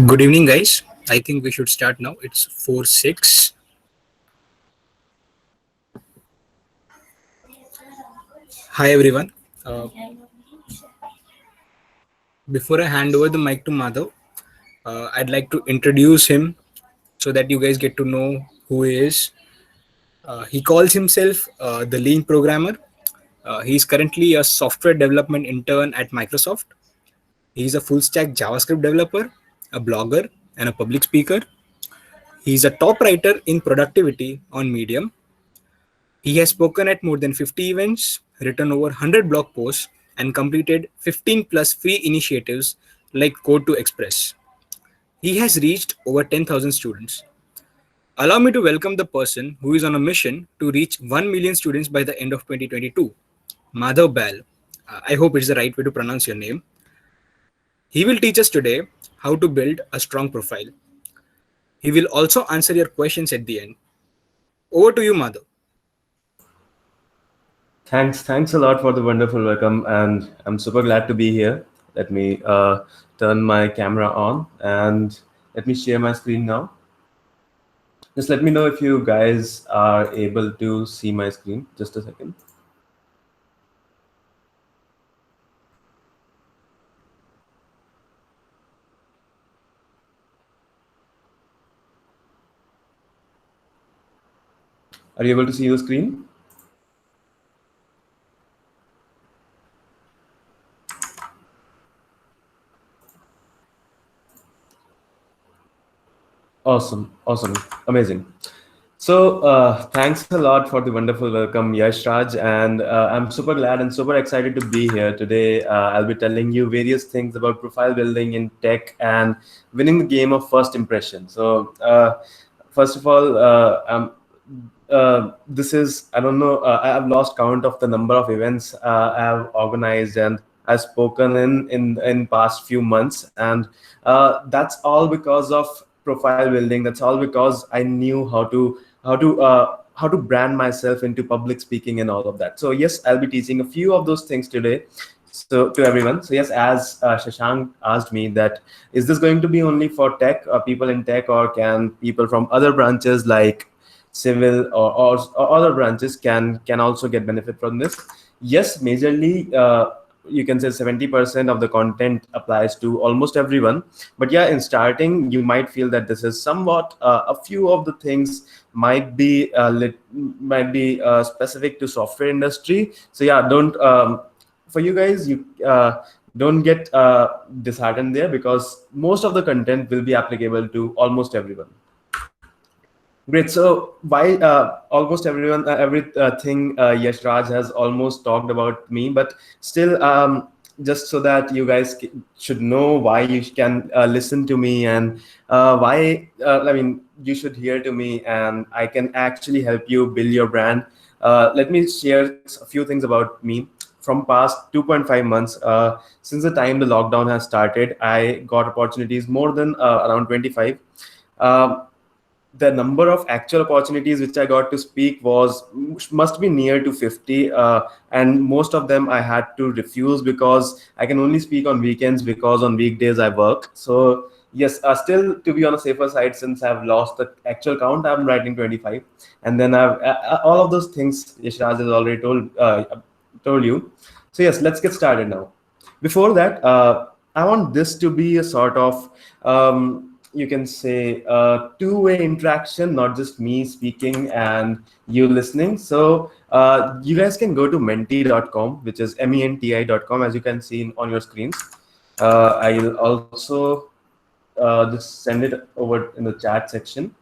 Good evening, guys. I think we should start now. It's 4:06. Hi, everyone. Uh, Before I hand over the mic to Madhav, I'd like to introduce him so that you guys get to know who he is. He calls himself the Lean Programmer. He's currently a software development intern at Microsoft. He's a full stack JavaScript developer, a blogger, and a public speaker. He's a top writer in productivity on Medium. He has spoken at more than 50 events, written over 100 blog posts, and completed 15 plus free initiatives like Code to Express. He has reached over 10,000 students. Allow me to welcome the person who is on a mission to reach 1 million students by the end of 2022, Madhav Bal. I hope it's the right way to pronounce your name. He will teach us today how to build a strong profile. He will also answer your questions at the end. Over to you, Madhav. Thanks a lot for the wonderful welcome, and I'm super glad to be here. Let me turn my camera on and let me share my screen now. Just let me know if you guys are able to see my screen. Just a second. Are you able to see the screen? Awesome, amazing. So thanks a lot for the wonderful welcome, Yash Raj, and I'm super glad and super excited to be here today. I'll be telling you various things about profile building in tech and winning the game of first impression. So first of all, this is, I don't know, I have lost count of the number of events I have organized and I've spoken in past few months, and that's all because of profile building. That's all because I knew how to brand myself into public speaking and all of that. So yes, I'll be teaching a few of those things today. So to everyone. So yes, as Shashank asked me that, is this going to be only for tech, people in tech, or can people from other branches like civil or other branches can also get benefit from this? Yes, majorly. You can say 70% of the content applies to almost everyone, but yeah, in starting you might feel that this is somewhat a few of the things might be specific to software industry. So yeah, don't for you guys, you don't get disheartened there, because most of the content will be applicable to almost everyone. Great. So why almost everyone, everything Yash Raj has almost talked about me, but still, just so that you guys should know why you can listen to me, and why I mean you should hear to me, and I can actually help you build your brand. Let me share a few things about me. From past 2.5 months, since the time the lockdown has started, I got opportunities more than around 25. The number of actual opportunities which I got to speak was must be near to 50, and most of them I had to refuse because I can only speak on weekends, because on weekdays I work. So yes, still to be on a safer side, since I've lost the actual count, I'm writing 25, and then I've all of those things Yashraj has already told you. So yes, let's get started now. Before that, I want this to be a sort of you can say two-way interaction, not just me speaking and you listening. So you guys can go to menti.com, which is menti.com, as you can see on your screens. I'll also just send it over in the chat section.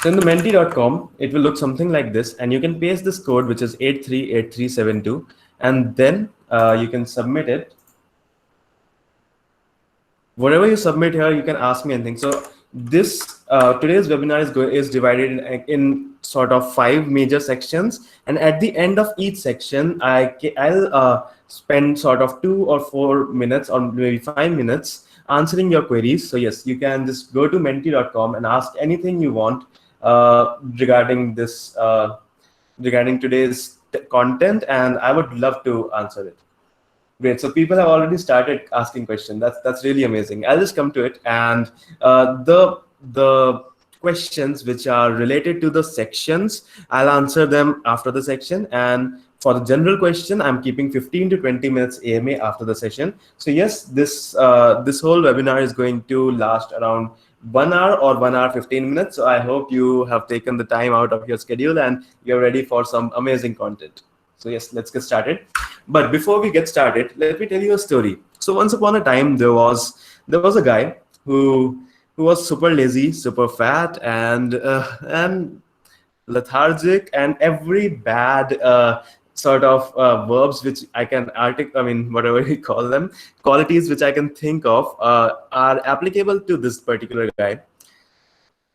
So in the menti.com, it will look something like this, and you can paste this code, which is 838372, and then you can submit it. Whatever you submit here, you can ask me anything. So this today's webinar is divided in sort of 5 major sections, and at the end of each section, I'll spend sort of 2 or 4 minutes or maybe 5 minutes answering your queries. So yes, you can just go to menti.com and ask anything you want regarding this regarding today's content, and I would love to answer it. Great. So people have already started asking questions. That's really amazing. I'll just come to it, and the questions which are related to the sections, I'll answer them after the section. And for the general question, I'm keeping 15 to 20 minutes AMA after the session. So yes, this whole webinar is going to last around 1 hour or 1 hour 15 minutes. So I hope you have taken the time out of your schedule and you're ready for some amazing content. So yes, let's get started. But before we get started, let me tell you a story. So once upon a time, there was a guy who was super lazy, super fat, and lethargic, and every bad sort of verbs which I can I mean, whatever you call them, qualities which I can think of are applicable to this particular guy.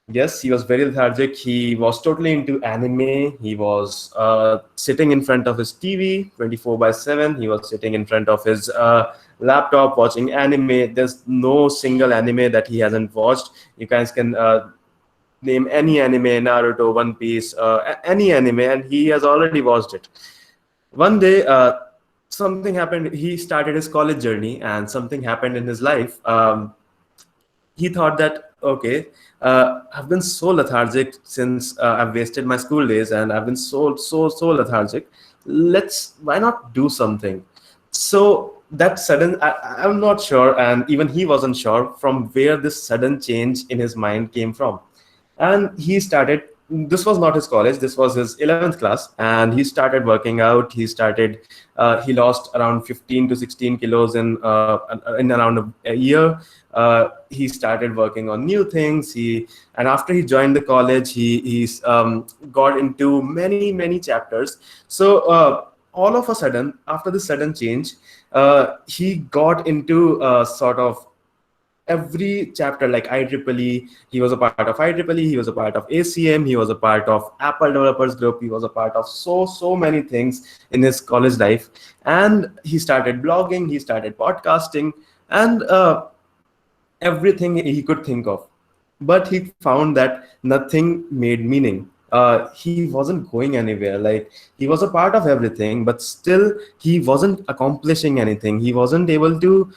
Yes, he was very lethargic. He was totally into anime. He was sitting in front of his TV 24/7. He was sitting in front of his laptop watching anime. There's no single anime that he hasn't watched. You guys can name any anime, Naruto, One Piece, any anime, and he has already watched it. One day, something happened. He started his college journey, and something happened in his life. He thought that, okay, I've been so lethargic since I've wasted my school days, and I've been so lethargic. Why not do something? So that sudden, I'm not sure, and even he wasn't sure from where this sudden change in his mind came from. And he started, this was not his college, this was his 11th class, and he started working out. He lost around 15 to 16 kilos in around a year. He started working on new things. And after he joined the college, he's got into many chapters. So all of a sudden, after this sudden change, he got into sort of every chapter, like IEEE. He was a part of IEEE. He was a part of ACM. He was a part of Apple Developers Group. He was a part of so many things in his college life. And he started blogging. He started podcasting, and everything he could think of. But he found that nothing made meaning. He wasn't going anywhere. Like, he was a part of everything, but still he wasn't accomplishing anything. He wasn't able to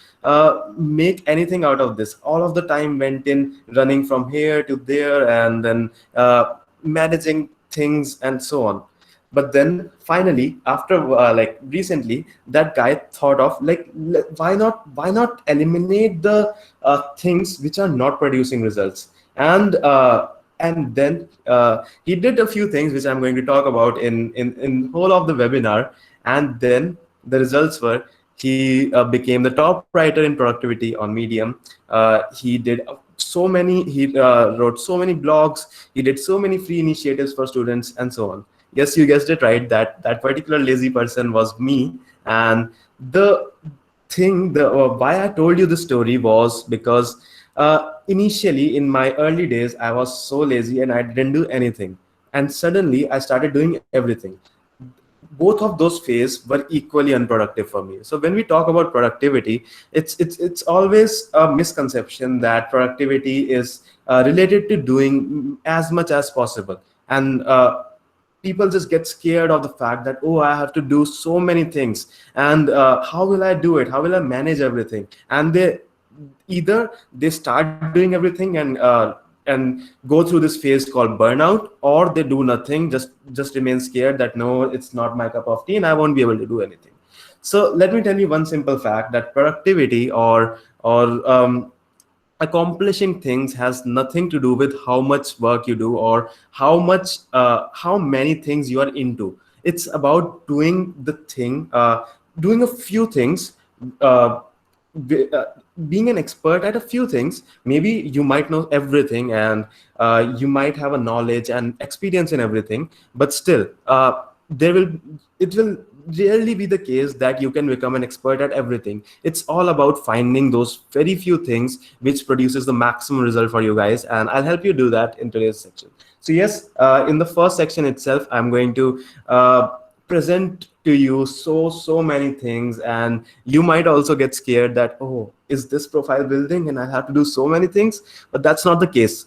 make anything out of this. All of the time went in running from here to there, and then managing things and so on. But then finally, after like recently, that guy thought of, like, why not eliminate the things which are not producing results. And then he did a few things which I'm going to talk about in whole of the webinar. And then the results were, he became the top writer in productivity on Medium. He wrote so many blogs. He did so many free initiatives for students and so on. Yes, you guessed it right. That particular lazy person was me. And the thing, why I told you the story was because initially in my early days, I was so lazy and I didn't do anything. And suddenly I started doing everything. Both of those phases were equally unproductive for me. So when we talk about productivity, it's always a misconception that productivity is related to doing as much as possible. And people just get scared of the fact that, oh, I have to do so many things, and how will I do it? How will I manage everything? And they start doing everything and go through this phase called burnout, or they do nothing, just remain scared that, no, it's not my cup of tea and I won't be able to do anything. So let me tell you one simple fact, that productivity or accomplishing things has nothing to do with how much work you do or how many things you are into. It's about doing the thing, doing a few things, being an expert at a few things. Maybe you might know everything, and you might have a knowledge and experience in everything, but still it will rarely be the case that you can become an expert at everything. It's all about finding those very few things which produces the maximum result for you guys, and I'll help you do that in today's section. So yes, in the first section itself, I'm going to present to you so many things, and you might also get scared that, oh, is this profile building and I have to do so many things? But that's not the case.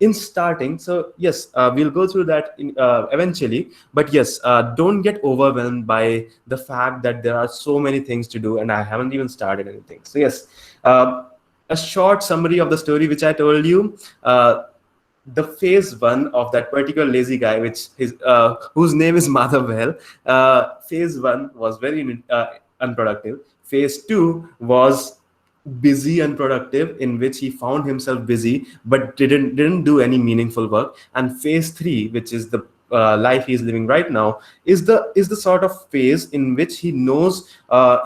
in starting, so yes, we'll go through that eventually, but yes, don't get overwhelmed by the fact that there are so many things to do and I haven't even started anything. So yes, uh, a short summary of the story which I told you. The phase one of that particular lazy guy, which his whose name is Madhav Behl, phase one was very unproductive. Phase two was busy and productive, in which he found himself busy but didn't do any meaningful work. And phase three, which is the life he's living right now, is the sort of phase in which he knows,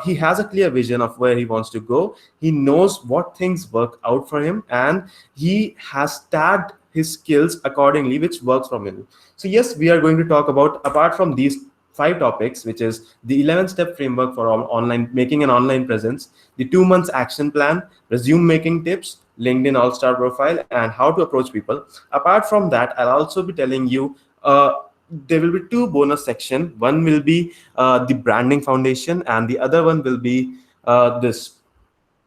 he has a clear vision of where he wants to go. He knows what things work out for him, and he has tagged his skills accordingly, which works for him. So yes, we are going to talk about, apart from these five topics, which is the 11 step framework for online making an online presence, the 2 months action plan, resume making tips, LinkedIn all-star profile, and how to approach people. Apart from that, I'll also be telling you, there will be two bonus section. One will be the branding foundation, and the other one will be this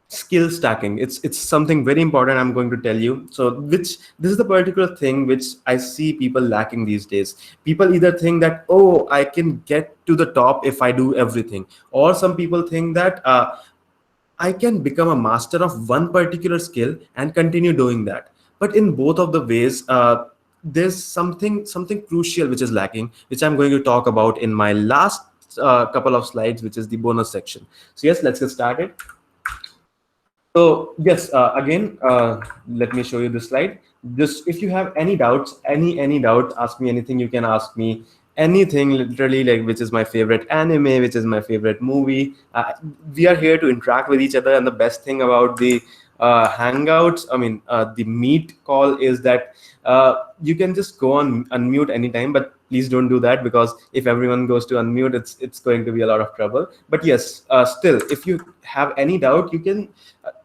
skill stacking. It's something very important I'm going to tell you. So which this is the particular thing which I see people lacking these days. People either think that, oh, I can get to the top if I do everything, or some people think that I can become a master of one particular skill and continue doing that. But in both of the ways, there's something crucial which is lacking, which I'm going to talk about in my last couple of slides, which is the bonus section. So yes, let's get started. So yes, again, let me show you this slide. Just if you have any doubts, any doubt, ask me anything. You can ask me anything, literally, like which is my favorite anime, which is my favorite movie. We are here to interact with each other, and the best thing about the hangouts, I mean, the meet call, is that you can just go on unmute anytime, but please don't do that, because if everyone goes to unmute, it's going to be a lot of trouble. But yes, still, if you have any doubt, you can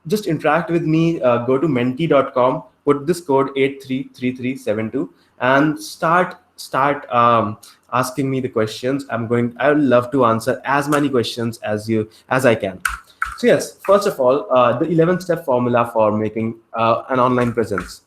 just interact with me. Go to menti.com, put this code 833372, and start asking me the questions. I would love to answer as many questions as I can. So yes, first of all, the 11-step formula for making an online presence.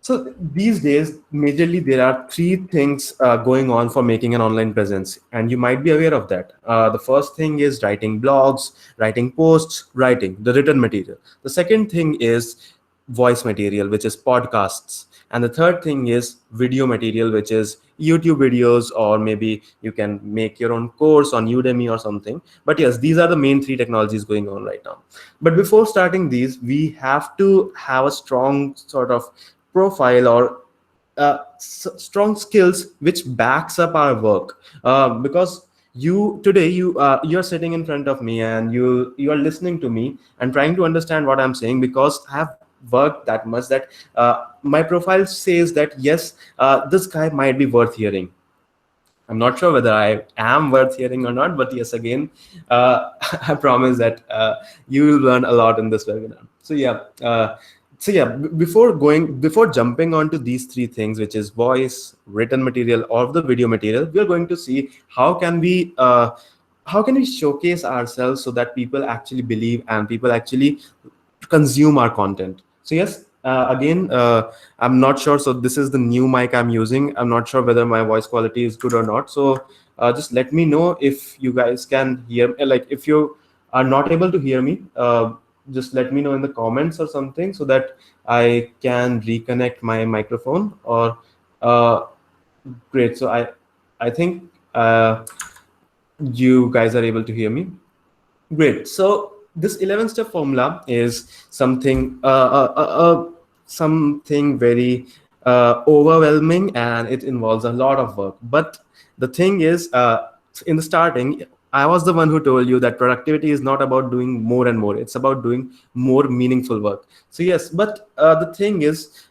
So these days, majorly, there are three things going on for making an online presence, and you might be aware of that. The first thing is writing blogs, writing posts, writing the written material. The second thing is voice material, which is podcasts. And the third thing is video material, which is YouTube videos, or maybe you can make your own course on Udemy or something. But yes, these are the main three technologies going on right now. But before starting these, we have to have a strong sort of profile, or strong skills which backs up our work, because you're sitting in front of me, and you are listening to me and trying to understand what I'm saying, because I have worked that much that my profile says that yes, this guy might be worth hearing. I'm not sure whether I am worth hearing or not, but yes, again, I promise that you will learn a lot in this webinar. Before jumping onto these three things, which is voice, written material, or the video material, we are going to see how can we showcase ourselves so that people actually believe and people actually consume our content. So yes, again, I'm not sure. So this is the new mic I'm using. I'm not sure whether my voice quality is good or not. So just let me know if you guys can hear. Like if you are not able to hear me, just let me know in the comments or something, so that I can reconnect my microphone. Or great. So I think you guys are able to hear me. Great. So this 11-step formula is something very overwhelming, and it involves a lot of work. But the thing is, in the starting, I was the one who told you that productivity is not about doing more and more. It's about doing more meaningful work. So yes, but the thing is,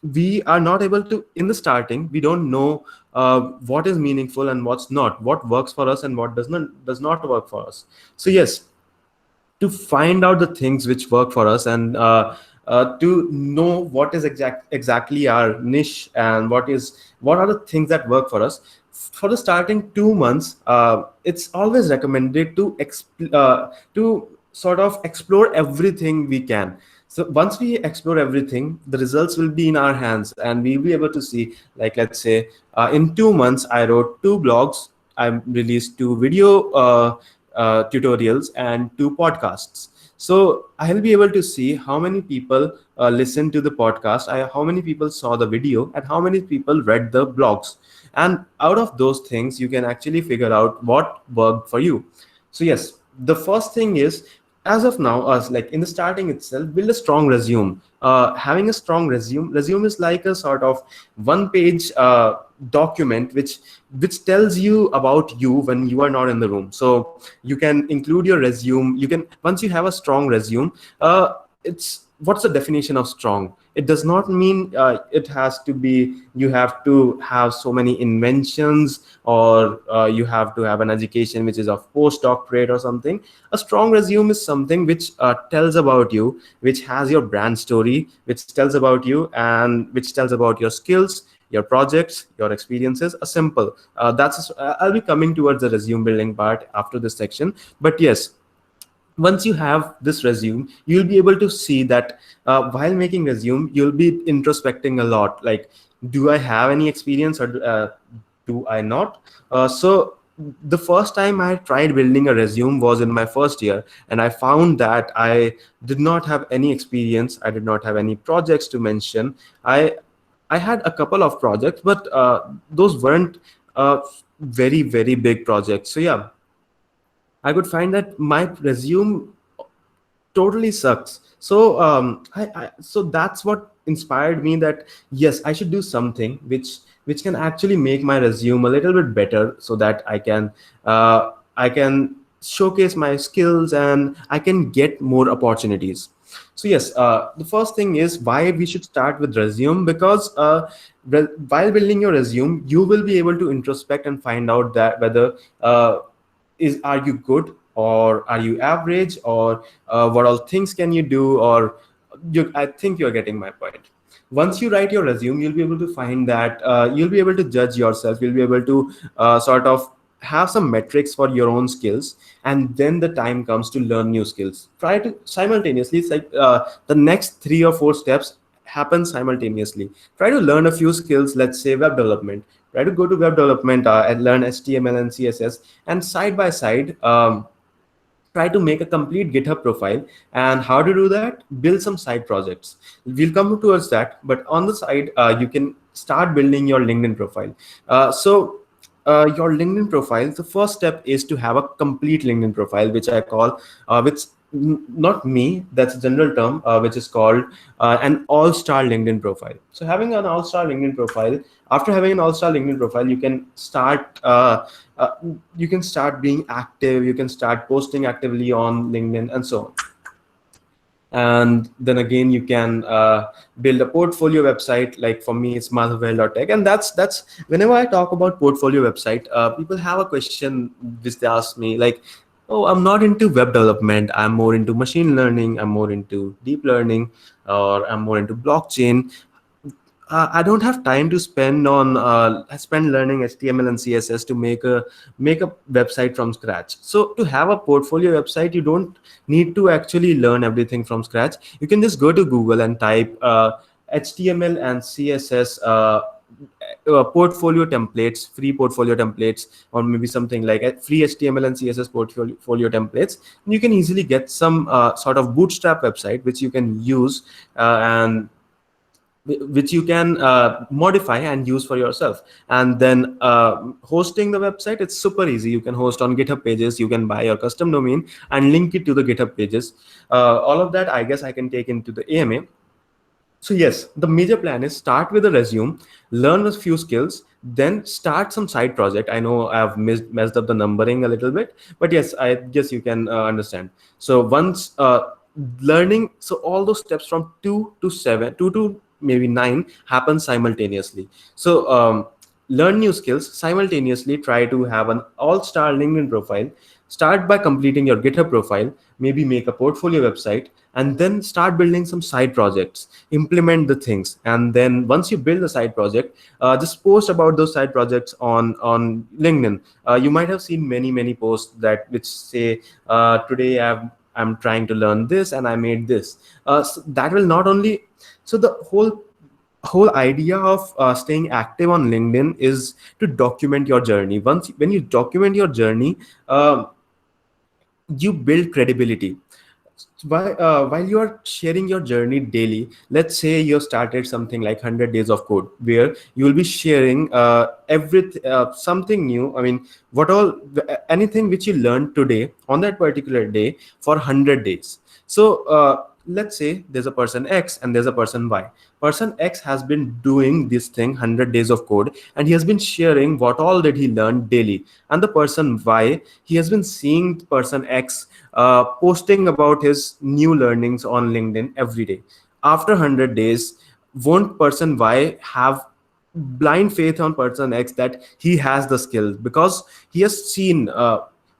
we are not able to, in the starting, we don't know what is meaningful and what's not, what works for us and what does not work for us. So yes, to find out the things which work for us, and to know what is exactly our niche, and what are the things that work for us. For the starting 2 months, it's always recommended to sort of explore everything we can. So once we explore everything, the results will be in our hands, and we'll be able to see, like, let's say, in 2 months, I wrote 2 blogs, I released 2 video tutorials, and 2 podcasts. So I'll be able to see how many people listened to the podcast, how many people saw the video, and how many people read the blogs. And out of those things, you can actually figure out what worked for you. So yes, the first thing is, as of now, us, like in the starting itself, build a strong resume. Having a strong resume is like a sort of one page document which tells you about you when you are not in the room. So you can include your resume. You can, once you have a strong resume, it's, what's the definition of strong? It does not mean it has to be, you have to have so many inventions, or you have to have an education which is of postdoctorate or something. A strong resume is something which tells about you, which has your brand story, which tells about you, and which tells about your skills, your projects, your experiences. A simple I'll be coming towards the resume building part after this section. But yes, once you have this resume, you'll be able to see that while making resume, you'll be introspecting a lot, like, do I have any experience, or do I not? So the first time I tried building a resume was in my first year, and I found that I did not have any experience, I did not have any projects to mention. I had a couple of projects, but those weren't very, very big projects. So yeah, I could find that my resume totally sucks. So so that's what inspired me, that yes, I should do something which can actually make my resume a little bit better, so that I can showcase my skills, and I can get more opportunities. So yes, the first thing is why we should start with resume, because while building your resume, you will be able to introspect and find out that whether are you good, or are you average, or what all things can you do, or I think you're getting my point. Once you write your resume, you'll be able to find that you'll be able to judge yourself, you'll be able to sort of have some metrics for your own skills, and then the time comes to learn new skills. Try to simultaneously, it's like the next 3 or 4 steps happen simultaneously. Try to learn a few skills, let's say web development. Try to go to web development and learn HTML and CSS, and side by side, try to make a complete GitHub profile. And how to do that? Build some side projects. We'll come towards that, but on the side, you can start building your LinkedIn profile. Your LinkedIn profile, the first step is to have a complete LinkedIn profile, which I call, not me, that's a general term, which is called an all-star LinkedIn profile. So having an all-star LinkedIn profile, after having an all-star LinkedIn profile, you can start being active, you can start posting actively on LinkedIn, and so on. And then again, you can build a portfolio website. Like for me, it's madhavvel.tech. And that's whenever I talk about portfolio website, people have a question which they ask me, like, oh, I'm not into web development, I'm more into machine learning, I'm more into deep learning, or I'm more into blockchain. I don't have time to spend learning HTML and CSS to make a website from scratch. So to have a portfolio website, you don't need to actually learn everything from scratch. You can just go to Google and type HTML and CSS portfolio templates, free portfolio templates, or maybe something like free HTML and CSS portfolio templates. And you can easily get some sort of bootstrap website which you can use and which you can modify and use for yourself. And then hosting the website, it's super easy. You can host on GitHub pages, you can buy your custom domain and link it to the GitHub pages. All of that, I guess, I can take into the AMA. So yes, the major plan is start with a resume, learn a few skills, then start some side project. I know I've messed up the numbering a little bit, but yes, I guess you can understand. So once learning, so all those steps from 2 to 7, 2 to maybe 9 happen simultaneously. So learn new skills simultaneously, try to have an all-star LinkedIn profile, start by completing your GitHub profile, maybe make a portfolio website, and then start building some side projects, implement the things. And then once you build a side project, just post about those side projects on LinkedIn. You might have seen many posts that which say today I'm trying to learn this and I made this. So that will not only, so the whole idea of staying active on LinkedIn is to document your journey. Once when you document your journey, uh, you build credibility. While you are sharing your journey daily, let's say you started something like 100 days of code, where you will be sharing something new. I mean, what all, anything which you learned today on that particular day for 100 days. So let's say there's a person X and there's a person Y. Person X has been doing this thing 100 days of code, and he has been sharing what all did he learn daily. And the person Y, he has been seeing person X posting about his new learnings on LinkedIn every day. After 100 days, won't person Y have blind faith on person X that he has the skills? Because he has seen,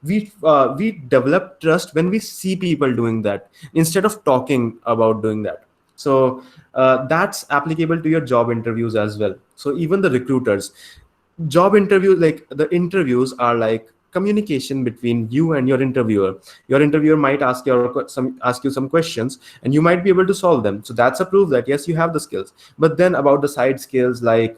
we develop trust when we see people doing that instead of talking about doing that. So that's applicable to your job interviews as well. So even the recruiters, job interviews, like the interviews are like communication between you and your interviewer. Your interviewer might ask you some questions, and you might be able to solve them. So that's a proof that yes, you have the skills. But then about the side skills, like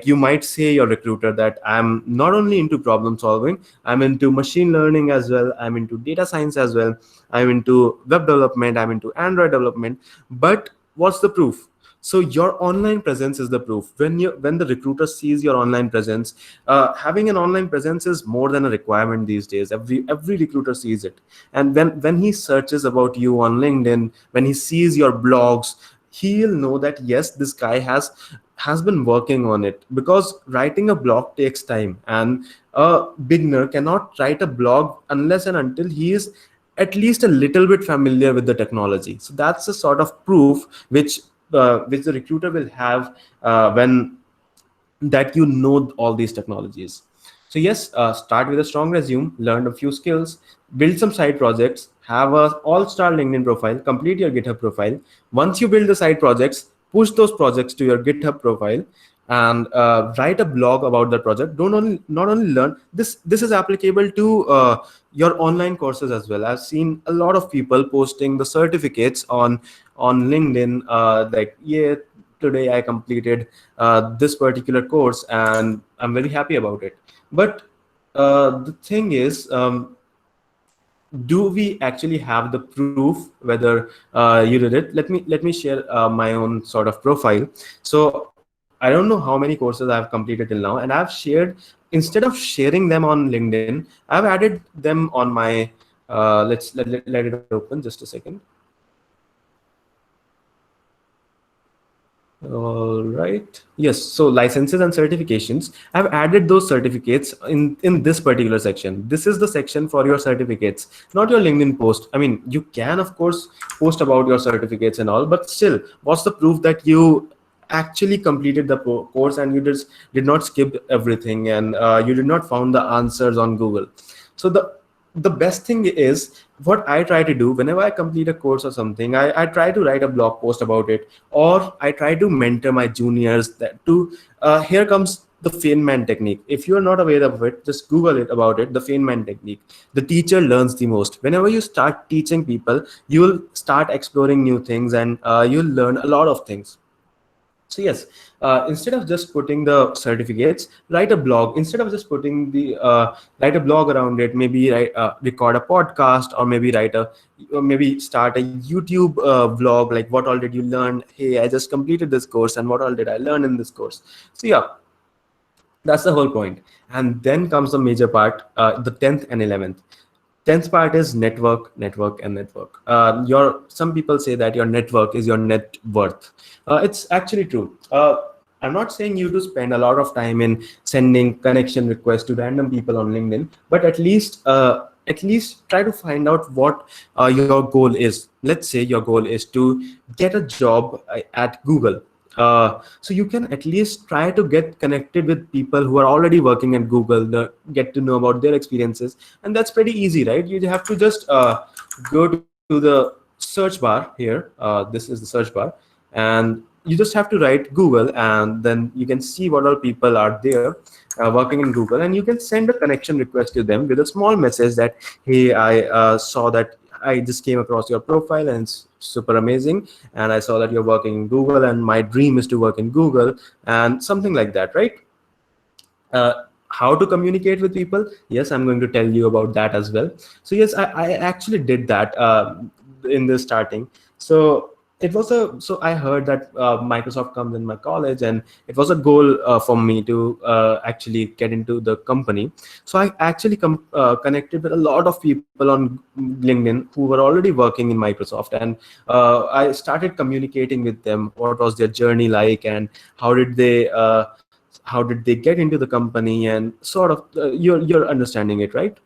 you might say your recruiter that I'm not only into problem solving, I'm into machine learning as well, I'm into data science as well, I'm into web development, I'm into Android development. But what's the proof? So your online presence is the proof. When the recruiter sees your online presence, having an online presence is more than a requirement these days. Every recruiter sees it. And when he searches about you on LinkedIn, when he sees your blogs, he'll know that yes, this guy has been working on it. Because writing a blog takes time, and a beginner cannot write a blog unless and until he is at least a little bit familiar with the technology. So that's a sort of proof which the recruiter will have when that you know all these technologies. So yes, start with a strong resume, learn a few skills, build some side projects, have a all-star LinkedIn profile, complete your GitHub profile. Once you build the side projects, push those projects to your GitHub profile, and write a blog about that project. Don't only not only learn this. This is applicable to your online courses as well. I've seen a lot of people posting the certificates on LinkedIn, like, yeah, today I completed this particular course and I'm very happy about it. But the thing is, do we actually have the proof whether you did it? Let me share my own sort of profile. So I don't know how many courses I've completed till now, and I've shared, instead of sharing them on LinkedIn, I've added them on my let it open just a second. All right. Yes. So licenses and certifications. I've added those certificates in this particular section. This is the section for your certificates, not your LinkedIn post. I mean, you can of course post about your certificates and all, but still, what's the proof that you actually completed the course and you just did not skip everything, and you did not found the answers on Google? So the best thing is, what I try to do whenever I complete a course or something, I try to write a blog post about it, or I try to mentor my juniors that to here comes the Feynman technique. If you are not aware of it, just Google it about it. The Feynman technique. The teacher learns the most. Whenever you start teaching people, you will start exploring new things, and you'll learn a lot of things. So yes, instead of just putting the certificates, write a blog. Instead of just putting the write a blog around it, maybe record a podcast, or maybe start a YouTube vlog, like what all did you learn? Hey, I just completed this course, and what all did I learn in this course? So yeah, that's the whole point. And then comes the major part, the 10th and 11th. 10th part is network, network, and network. Some people say that your network is your net worth. It's actually true. I'm not saying you to spend a lot of time in sending connection requests to random people on LinkedIn, but at least try to find out what your goal is. Let's say your goal is to get a job at Google. So you can at least try to get connected with people who are already working at Google, get to know about their experiences, and that's pretty easy, right? You have to just go to the search bar here. This is the search bar, and you just have to write Google, and then you can see what all people are there working in Google, and you can send a connection request to them with a small message that, hey, I saw that I just came across your profile and it's super amazing, and I saw that you're working in Google, and my dream is to work in Google, and something like that, right? How to communicate with people, yes, I'm going to tell you about that as well. So yes, I actually did that in the starting. So it was a so I heard that Microsoft comes in my college, and it was a goal for me to actually get into the company. So I actually connected with a lot of people on LinkedIn who were already working in Microsoft, and I started communicating with them what was their journey like, and how did they get into the company, and sort of you're understanding it, right?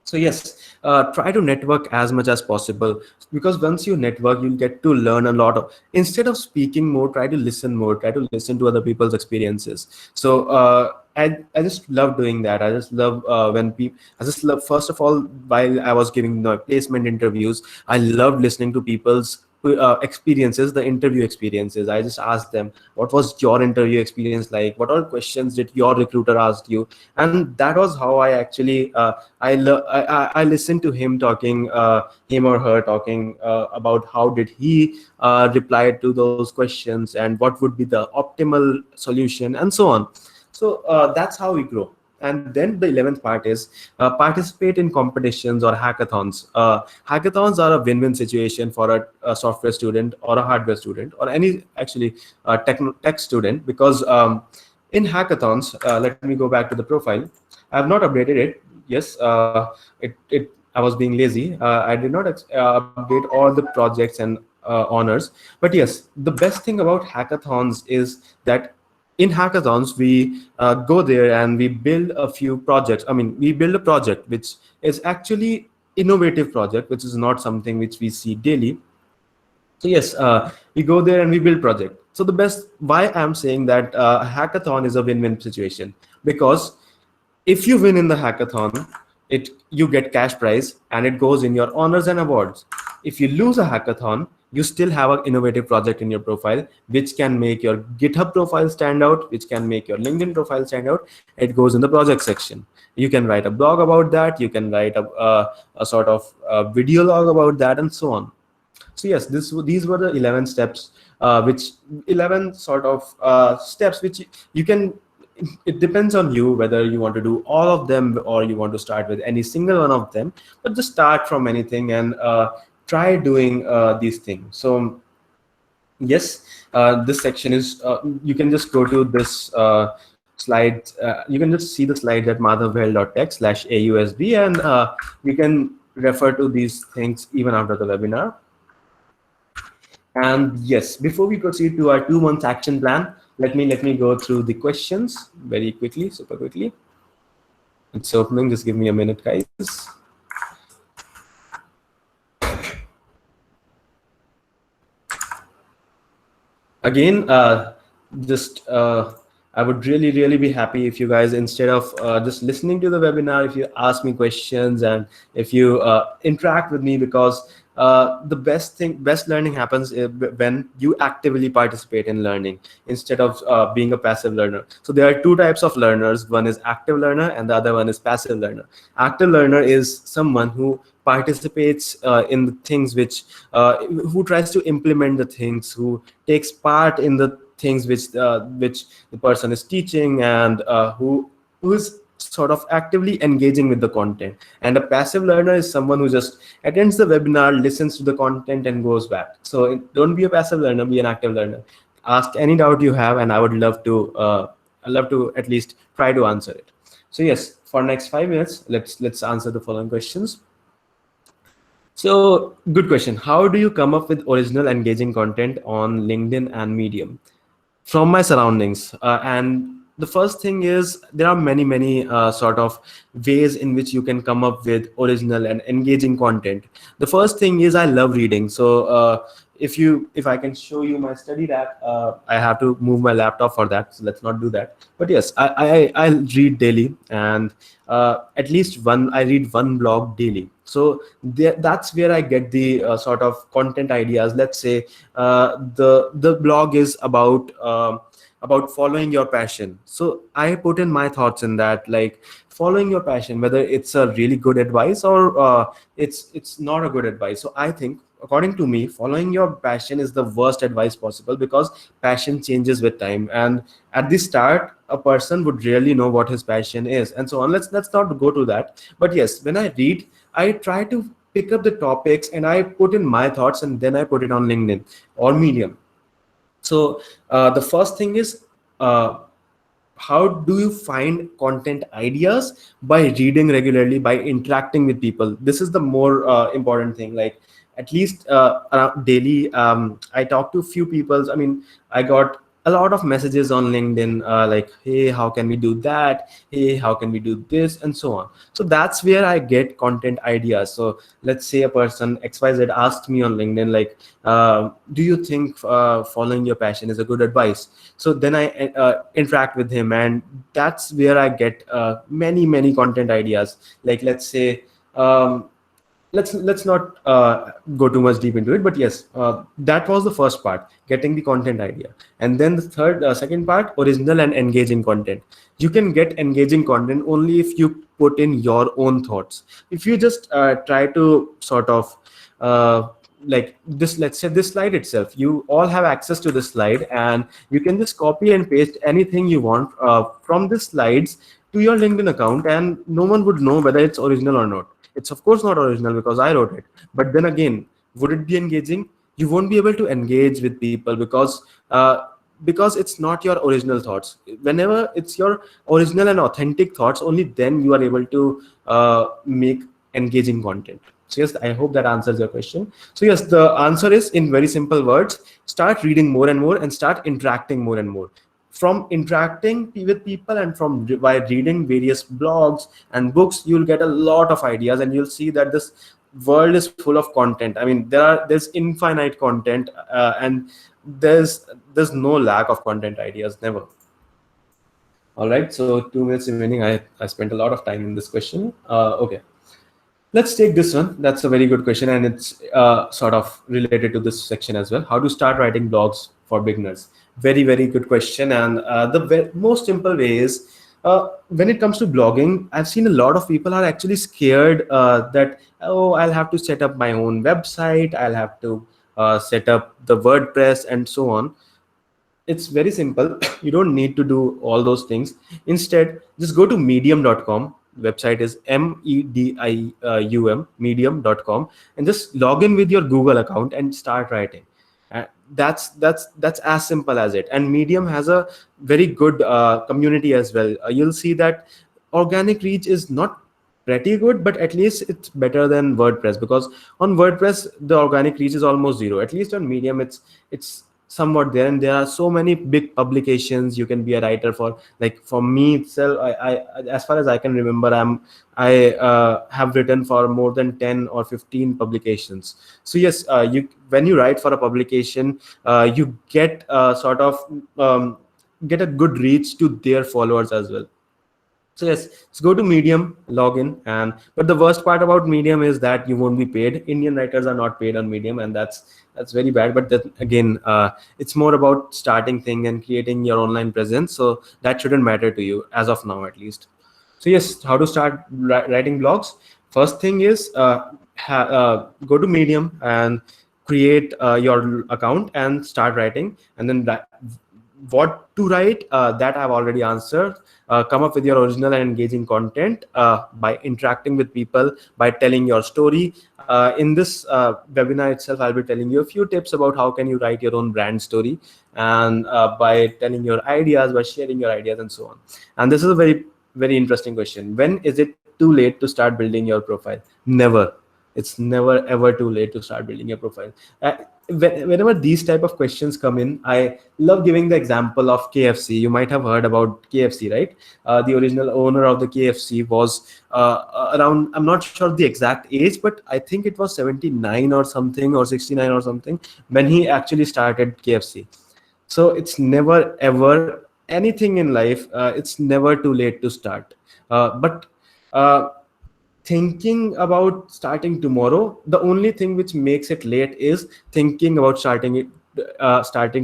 So yes, try to network as much as possible, because once you network, you'll get to learn a lot of. Instead of speaking more, try to listen more. Try to listen to other people's experiences. So I just love doing that. I just love when people. I just love, first of all, while I was giving the placement interviews, I loved listening to people's experiences, the interview experiences. I just asked them, what was your interview experience like? What all questions did your recruiter ask you? And that was how I actually I listened to him talking, him or her talking about how did he reply to those questions, and what would be the optimal solution, and so on. So that's how we grow. And then the 11th part is participate in competitions or hackathons. Hackathons are a win-win situation for a software student or a hardware student, or any actually tech student, because in hackathons, let me go back to the profile. I have not updated it. Yes, I was being lazy. I did not update all the projects and honors. But yes, the best thing about hackathons is that in hackathons we go there and we build a few projects. I mean, we build a project which is actually innovative project, which is not something which we see daily. So yes, we go there and we build project. So the best, why I'm saying that hackathon is a win-win situation, because if you win in the hackathon, you get cash prize and it goes in your honors and awards. If you lose a hackathon, you still have an innovative project in your profile, which can make your GitHub profile stand out, which can make your LinkedIn profile stand out. It goes in the project section. You can write a blog about that. You can write a sort of video log about that, and so on. So yes, these were the 11 steps, which 11 sort of steps which you can. It depends on you whether you want to do all of them or you want to start with any single one of them. But just start from anything and try doing these things. So yes, this section is. You can just go to this slide. You can just see the slides at madhavvel.tech/AUSB, and you can refer to these things even after the webinar. And yes, before we proceed to our 2 months action plan, let me go through the questions very quickly, super quickly. It's opening. Just give me a minute, guys. Again, just I would really be happy if you guys, instead of just listening to the webinar, if you ask me questions and if you interact with me, because the best learning happens when you actively participate in learning instead of being a passive learner. So there are two types of learners. One is active learner and the other one is passive learner. Active learner is someone who participates in the things who tries to implement the things, who takes part in the things which the person is teaching, and who is sort of actively engaging with the content. And a passive learner is someone who just attends the webinar, listens to the content, and goes back. So don't be a passive learner, be an active learner. Ask any doubt you have, and I would love to at least try to answer it. So yes, for next 5 minutes, let's answer the following questions. So good question. How do you come up with original engaging content on LinkedIn and Medium? From my surroundings. And the first thing is, there are many sort of ways in which you can come up with original and engaging content. The first thing is, I love reading. So if I can show you my study rack, I have to move my laptop for that, so let's not do that. But yes, I read daily, and at least I read one blog daily. So that's where I get the sort of content ideas. Let's say the blog is about following your passion. So I put in my thoughts in that, like following your passion, whether it's a really good advice or it's not a good advice. So I think, according to me, following your passion is the worst advice possible, because passion changes with time, and at the start a person would really know what his passion is and so on. Let's not go to that. But yes, when I read, I try to pick up the topics and I put in my thoughts, and then I put it on LinkedIn or Medium. So the first thing is, uh, how do you find content ideas? By reading regularly, by interacting with people. This is the more important thing. Like, at least around daily, I talk to few people. I mean, I got a lot of messages on LinkedIn, like, hey, how can we do that, hey, how can we do this, and so on. So that's where I get content ideas. So let's say a person XYZ asked me on LinkedIn, like, do you think following your passion is a good advice? So then I interact with him, and that's where I get many content ideas. Like, let's say, um, let's not go too much deep into it, but yes, that was the first part, getting the content idea. And then the second part, original and engaging content. You can get engaging content only if you put in your own thoughts. If you just try to sort of uh, like this, let's say this slide itself, you all have access to this slide, and you can just copy and paste anything you want from the slides to your LinkedIn account, and no one would know whether it's original or not. It's of course not original because I wrote it. But then again, would it be engaging? You won't be able to engage with people because it's not your original thoughts. Whenever it's your original and authentic thoughts, only then you are able to make engaging content. So yes, I hope that answers your question. So yes, the answer is, in very simple words, start reading more and more and start interacting more and more. From interacting with people and by reading various blogs and books, you'll get a lot of ideas, and you'll see that this world is full of content. I mean, there's infinite content, and there's no lack of content ideas, never. All right, so 2 minutes remaining. I spent a lot of time in this question. Okay, let's take this one. That's a very good question, and it's sort of related to this section as well. How to start writing blogs for beginners? Very good question. And the most simple way is, when it comes to blogging, I've seen a lot of people are actually scared that, oh, I'll have to set up my own website, I'll have to set up the WordPress and so on. It's very simple. You don't need to do all those things. Instead, just go to medium.com. Website is medium.com, and just log in with your Google account and start writing. That's as simple as it. And Medium has a very good community as well. You'll see that organic reach is not pretty good, but at least it's better than WordPress, because on WordPress the organic reach is almost zero. At least on Medium it's somewhat there, and there are so many big publications you can be a writer for. Like for me itself, I as far as I can remember, I have written for more than 10 or 15 publications. So yes, you when you write for a publication, you get sort of get a good reach to their followers as well. So yes, let's go to Medium, log in. And but the worst part about Medium is that you won't be paid. Indian writers are not paid on Medium, and that's very bad. But then again, it's more about starting thing and creating your online presence, so that shouldn't matter to you as of now, at least. So yes, how to start writing blogs? First thing is, go to Medium and create your account and start writing. And then what to write, that I've already answered. Come up with your original and engaging content by interacting with people, by telling your story. In this webinar itself, I'll be telling you a few tips about how can you write your own brand story, and by telling your ideas, by sharing your ideas, and so on. And this is a very interesting question. When is it too late to start building your profile? Never. It's never ever too late to start building your profile. Whenever these type of questions come in, I love giving the example of KFC. You might have heard about KFC, right? The original owner of the KFC was around, I'm not sure the exact age, but I think it was 79 or something, or 69 or something, when he actually started KFC. So it's never ever anything in life. It's never too late to start. But thinking about starting tomorrow, the only thing which makes it late is thinking about starting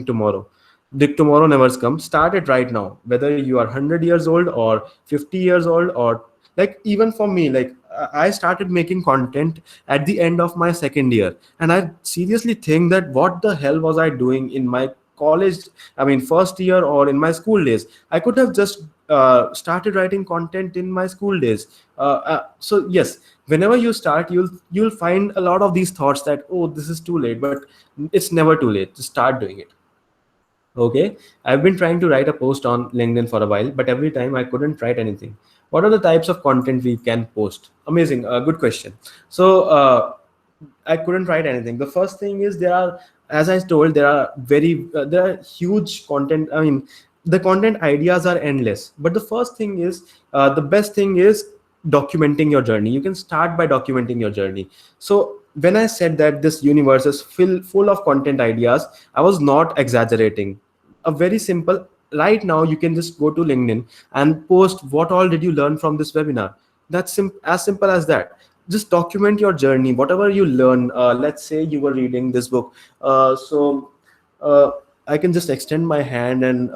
tomorrow. The tomorrow never comes. Start it right now, whether you are 100 years old or 50 years old or Like even for me, like I started making content at the end of my second year, and I seriously think that what the hell was I doing in my college, I mean first year, or in my school days. I could have just started writing content in my school days. So yes, whenever you start, you'll find a lot of these thoughts that, oh, this is too late, but it's never too late to start doing it. Okay, I've been trying to write a post on LinkedIn for a while, but every time I couldn't write anything. What are the types of content we can post? Amazing, good question. So I couldn't write anything. The first thing is, there are, as I told, there are huge content. I mean, the content ideas are endless. But the first thing is, the best thing is documenting your journey. You can start by documenting your journey. So when I said that this universe is full of content ideas, I was not exaggerating. A very simple, right now you can just go to LinkedIn and post what all did you learn from this webinar. That's as simple as that. Just document your journey, whatever you learn. Let's say you were reading this book. Uh, I can just extend my hand and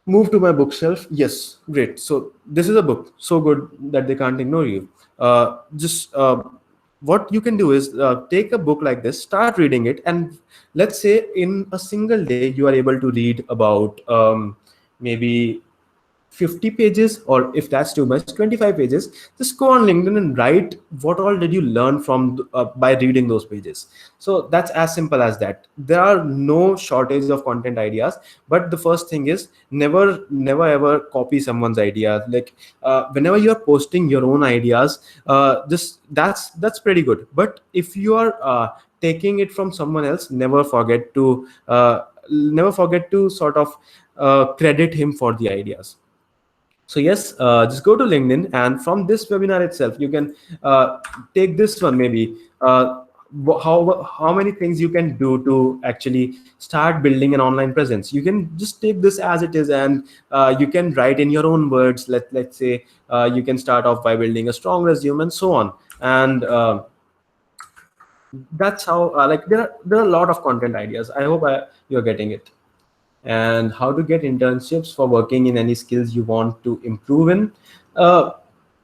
move to my bookshelf. Yes, great. So this is a book so good that they can't ignore you. Just What you can do is, take a book like this, start reading it, and let's say in a single day you are able to read about maybe 50 pages, or if that's too much, 25 pages. Just go on LinkedIn and write what all did you learn from by reading those pages. So that's as simple as that. There are no shortage of content ideas, but the first thing is, never ever copy someone's idea. Like whenever you are posting your own ideas, just that's pretty good. But if you are taking it from someone else, never forget to sort of credit him for the ideas. So yes, just go to LinkedIn, and from this webinar itself, you can take this one maybe. How many things you can do to actually start building an online presence. You can just take this as it is, and you can write in your own words. Let's say you can start off by building a strong resume and so on. And that's how, like, there are a lot of content ideas. I hope you're getting it. And how to get internships for working in any skills you want to improve in. uh,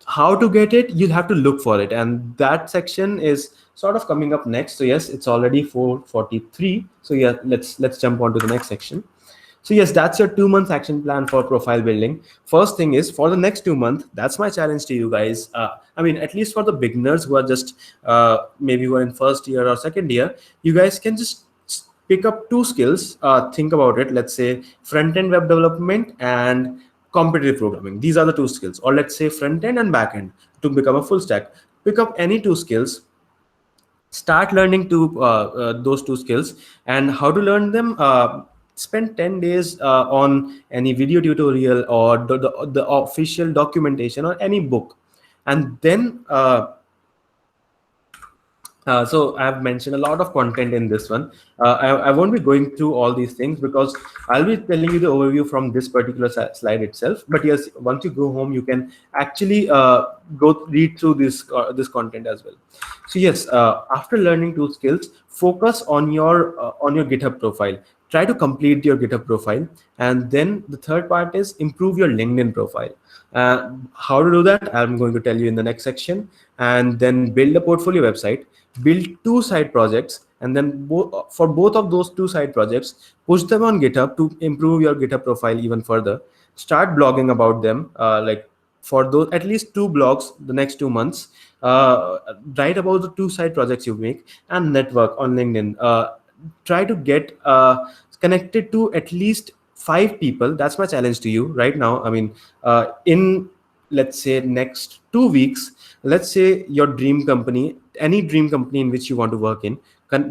how to get it, you'll have to look for it, and that section is sort of coming up next. So yes, it's already 4:43. So yeah, let's jump on to the next section. So yes, that's your 2 month action plan for profile building. First thing is, for the next 2 months, that's my challenge to you guys. I mean, at least for the beginners who are just maybe who are in first year or second year, you guys can just pick up two skills. Think about it. Let's say front end web development and competitive programming. These are the two skills. Or let's say front end and back end to become a full stack. Pick up any two skills, start learning those two skills. And how to learn them? Spend 10 days on any video tutorial, or the official documentation, or any book. And then so I've mentioned a lot of content in this one. I won't be going through all these things, because I'll be telling you the overview from this particular slide itself. But yes, once you go home, you can actually go read through this content as well. So yes, after learning two skills, focus on your GitHub profile. Try to complete your GitHub profile, and then the third part is improve your LinkedIn profile. How to do that, I'm going to tell you in the next section. And then build a portfolio website, build two side projects, and then for both of those two side projects, push them on GitHub to improve your GitHub profile even further. Start blogging about them, like for those at least two blogs the next 2 months. Write about the two side projects you make, and network on LinkedIn. Try to get connected to at least 5 people. That's my challenge to you right now. I mean, in, let's say, next 2 weeks, let's say your dream company, any dream company in which you want to work in,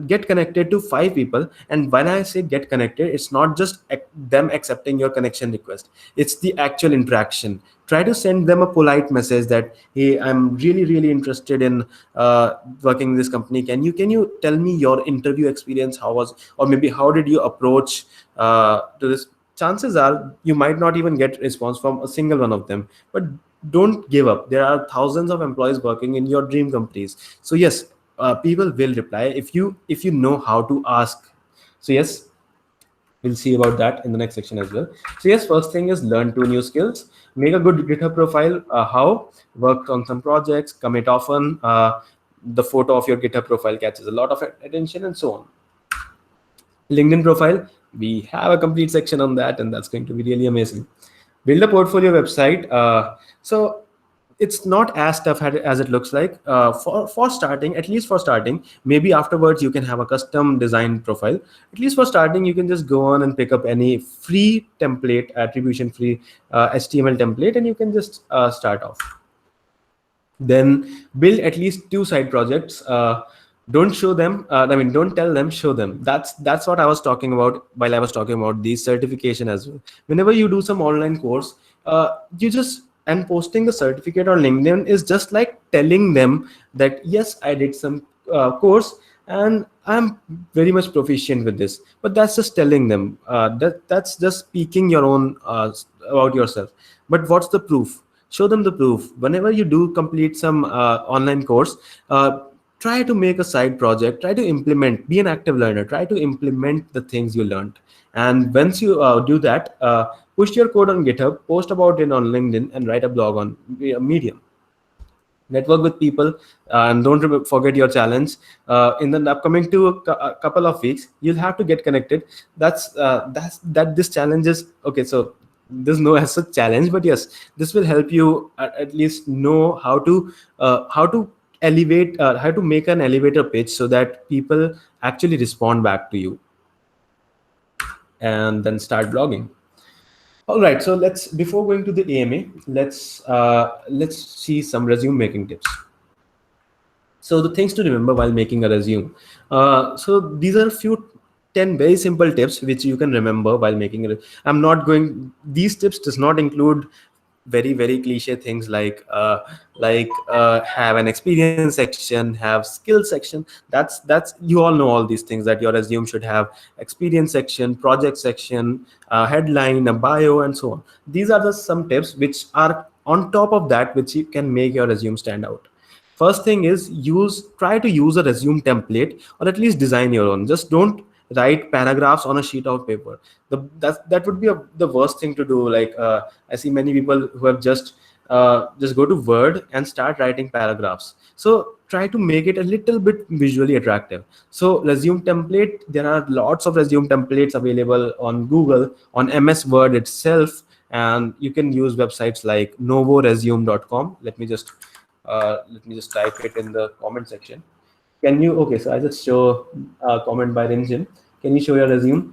get connected to 5 people. And when I say get connected, it's not just them accepting your connection request, it's the actual interaction. Try to send them a polite message that, hey, I'm really interested in working in this company. Can you tell me your interview experience, how was, or maybe how did you approach to this. Chances are you might not even get response from a single one of them, but don't give up. There are thousands of employees working in your dream companies. So yes, people will reply if you know how to ask. So yes, We'll see about that in the next section as well. So yes, first thing is learn 2 new skills. Make a good GitHub profile. How? Work on some projects, commit often. The photo of your GitHub profile catches a lot of attention, and so on. LinkedIn profile, we have a complete section on that, and that's going to be really amazing. Build a portfolio website. So it's not as tough as it looks like. For starting, at least for starting, maybe afterwards you can have a custom design profile. At least for starting, you can just go on and pick up any free template, attribution free HTML template, and you can just start off. Then build at least 2 side projects. Don't show them, don't tell them, show them. That's what I was talking about while I was talking about the certification as well. Whenever you do some online course, you just, and posting the certificate on LinkedIn is just like telling them that yes, I did some course and I'm very much proficient with this. But that's just telling them, that's just speaking your own about yourself. But what's the proof? Show them the proof. Whenever you do complete some online course, try to make a side project, try to implement, be an active learner, try to implement the things you learned. And once you do that, push your code on GitHub, post about it on LinkedIn, and write a blog on Medium. Network with people, and don't forget your challenge. In the upcoming a couple of weeks, you'll have to get connected. This challenge is okay. So there's no as such challenge, but yes, this will help you at least know how to elevate, how to make an elevator pitch so that people actually respond back to you, and then start blogging. All right, so before going to the AMA, let's see some resume making tips. So the things to remember while making a resume. So these are a few 10 very simple tips which you can remember while making it. These tips does not include very cliche things like have an experience section, have skills section. That's you all know all these things, that your resume should have experience section, project section, headline, a bio, and so on. These are some tips which are on top of that, which you can make your resume stand out. First thing is try to use a resume template, or at least design your own. Just don't write paragraphs on a sheet of paper. That would be the worst thing to do. Like I see many people who have just go to Word and start writing paragraphs. So try to make it a little bit visually attractive. So resume template, there are lots of resume templates available on Google, on MS Word itself, and you can use websites like novoresume.com. Let me just type it in the comment section. Can you? Okay, so I just show a comment by Rinjin. Can you show your resume?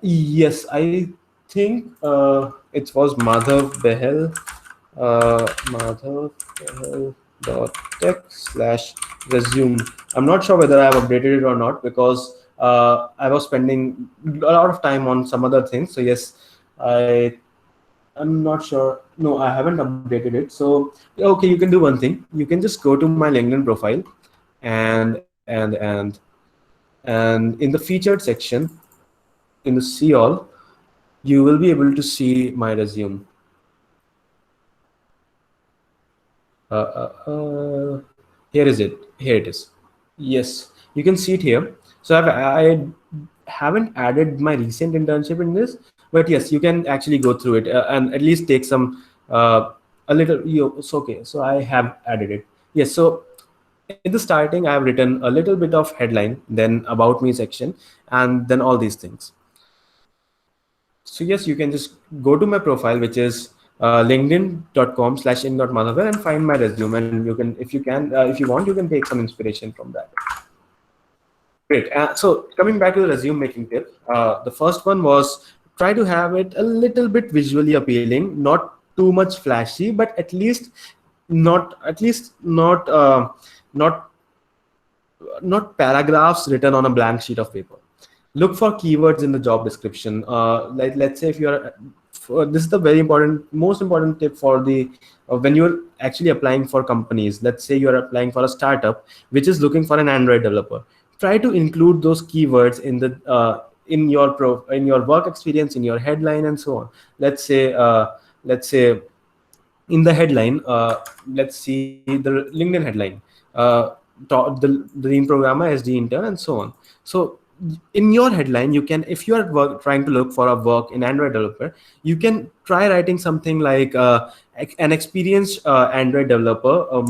Yes, I think it was Madhav Behel, madhavbehel.tech/resume. I'm not sure whether I have updated it or not, because I was spending a lot of time on some other things. So yes, I'm not sure. No, I haven't updated it. So okay, you can do one thing. You can just go to my LinkedIn profile, and in the featured section, in the see all, you will be able to see my resume. Here it is. Yes, you can see it here. So I haven't added my recent internship in this, but yes, you can actually go through it and at least take some a little. It's okay. So I have added it. Yes. So in the starting, I have written a little bit of headline, then about me section, and then all these things. So yes, you can just go to my profile, which is linkedin.com/in.madhav, and find my resume. And you can, if you want, you can take some inspiration from that. Great. So coming back to the resume making tip, the first one was try to have it a little bit visually appealing, not too much flashy, but at least not paragraphs written on a blank sheet of paper. Look for keywords in the job description. Like let's say if you're, this is the most important tip for the when you're actually applying for companies. Let's say you're applying for a startup which is looking for an Android developer. Try to include those keywords in the in your work experience, in your headline, and so on. Let's say in the headline, let's see the LinkedIn headline, the lean programmer, SD intern, and so on. So in your headline you can, if you are trying to look for a work in Android developer, you can try writing something like an experienced Android developer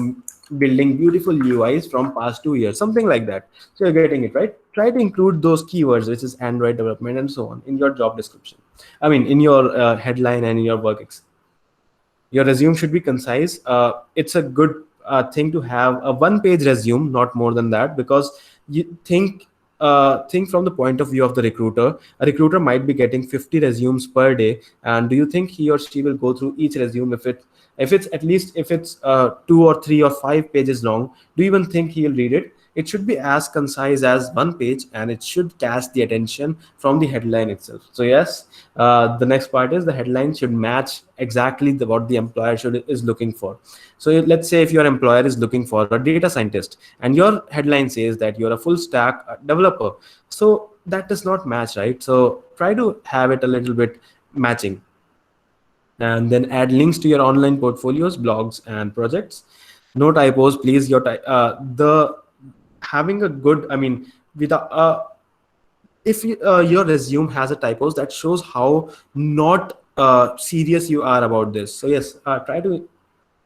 building beautiful UIs from past 2 years, something like that. So you're getting it right. Try to include those keywords, which is Android development and so on, in your job description. I mean, in your headline and in your your resume should be concise. It's a good thing to have a one-page resume, not more than that, because you think from the point of view of the recruiter. A recruiter might be getting 50 resumes per day, and do you think he or she will go through each resume if it's at least if it's 2 or 3 or 5 pages long? Do you even think he'll read it? It should be as concise as one page, and it should catch the attention from the headline itself. So yes, the next part is the headline should match exactly what the employer should is looking for. So let's say if your employer is looking for a data scientist and your headline says that you're a full stack developer, so that does not match, right? So try to have it a little bit matching, and then add links to your online portfolios, blogs, and projects. No typos, please. The having a good, I mean, with if your resume has a typos, that shows how not serious you are about this. So yes, try to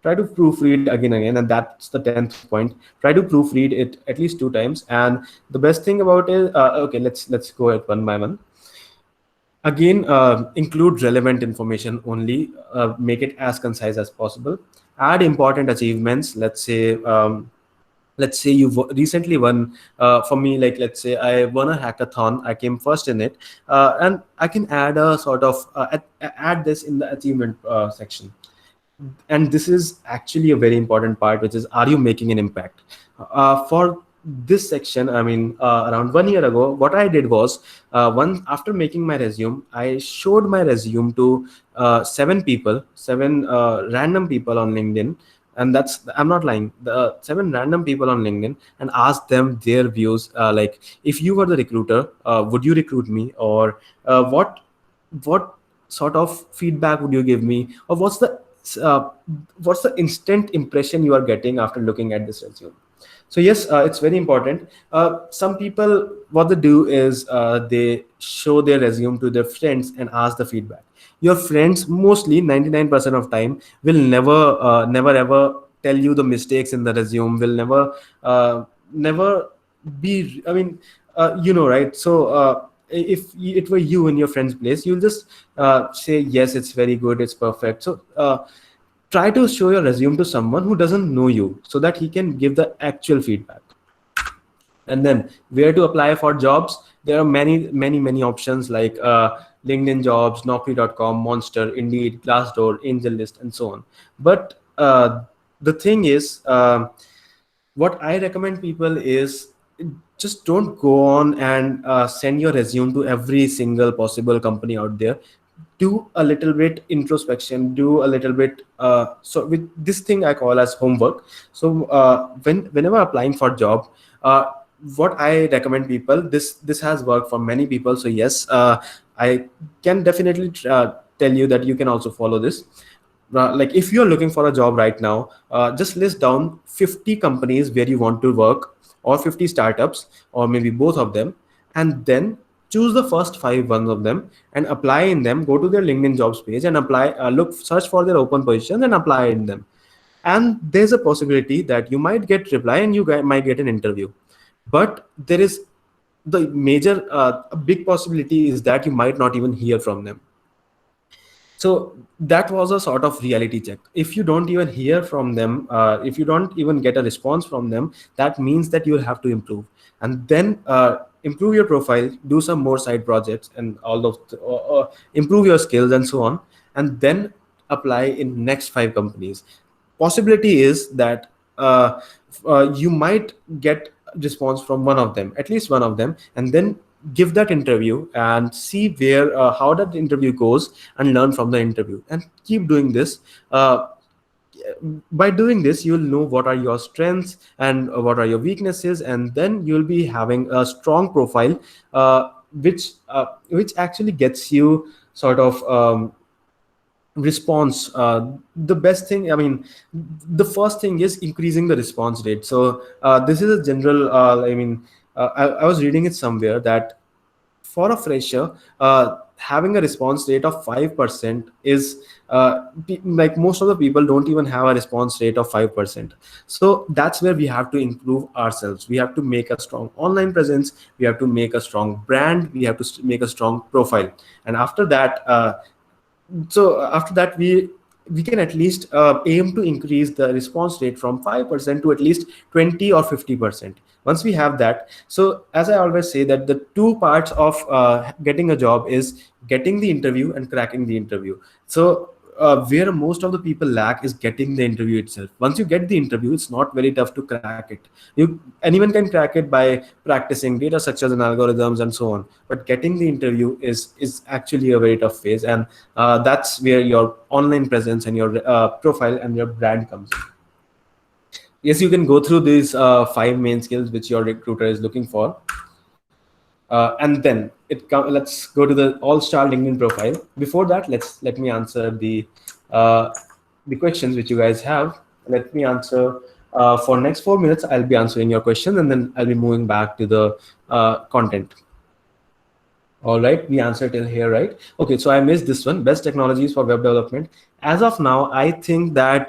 proofread again and again, and that's the 10th point. Try to proofread it at least 2 times. And the best thing about it, okay, let's go at one by one. Again, include relevant information only. Make it as concise as possible. Add important achievements. Let's say you recently won, for me, like let's say I won a hackathon, I came first in it, and I can add a sort of add this in the achievement section. And this is actually a very important part, which is, are you making an impact? For this section, I mean, around 1 year ago, what I did was, one after making my resume, I showed my resume to 7 people, 7 random people on LinkedIn. And that's, I'm not lying, the 7 random people on LinkedIn, and asked them their views, like, if you were the recruiter, would you recruit me? Or what sort of feedback would you give me? Or uh, what's the instant impression you are getting after looking at this resume? So yes, it's very important. Some people, what they do is, they show their resume to their friends and ask the feedback. Your friends, mostly 99% of time, will never ever tell you the mistakes in the resume, will never be, I mean, right? So if it were you in your friend's place, you'll just say, yes, it's very good, it's perfect. So try to show your resume to someone who doesn't know you, so that he can give the actual feedback. And then, where to apply for jobs? There are many options, like LinkedIn Jobs, Naukri.com, Monster, Indeed, Glassdoor, AngelList, and so on. But the thing is, what I recommend people is, just don't go on and send your resume to every single possible company out there. Do a little bit introspection, do a little bit, so with this thing I call as homework. So whenever applying for job, what I recommend people, this has worked for many people. So yes, I can definitely tell you that you can also follow this. Like, if you're looking for a job right now, just list down 50 companies where you want to work, or 50 startups, or maybe both of them, and then choose the first 5 ones of them and apply in them. Go to their LinkedIn Jobs page and apply, search for their open positions and apply in them. And there's a possibility that you might get reply, and you might get an interview. But there is the major, a big possibility is that you might not even hear from them. So that was a sort of reality check. If you don't even hear from them, if you don't even get a response from them, that means that you'll have to improve. And then improve your profile, do some more side projects, and all of improve your skills and so on. And then apply in next 5 companies. Possibility is that you might get response from one of them, at least one of them, and then give that interview and see where, how that interview goes, and learn from the interview, and keep doing this. By doing this, you'll know what are your strengths and what are your weaknesses, and then you'll be having a strong profile, which actually gets you sort of response. The best thing, I mean, the first thing is increasing the response rate. So this is a general, I mean, I was reading it somewhere that for a fresher, having a response rate of 5% is like most of the people don't even have a response rate of 5%. So that's where we have to improve ourselves. We have to make a strong online presence, we have to make a strong brand, we have to make a strong profile. And after that, after that, we can at least aim to increase the response rate from 5% to at least 20 or 50%. Once we have that, so as I always say that the two parts of getting a job is getting the interview and cracking the interview. So where most of the people lack is getting the interview itself. Once you get the interview, it's not very tough to crack it. Anyone can crack it by practicing data structures and algorithms and so on. But getting the interview is actually a very tough phase, and that's where your online presence and your profile and your brand comes in. Yes, you can go through these five main skills which your recruiter is looking for. And then let's go to the all-star LinkedIn profile. Before that, let me answer the questions which you guys have. Let me answer for next 4 minutes. I'll be answering your question, and then I'll be moving back to the content. All right, we answered till here, right? Okay, so I missed this one. Best technologies for web development. As of now, I think that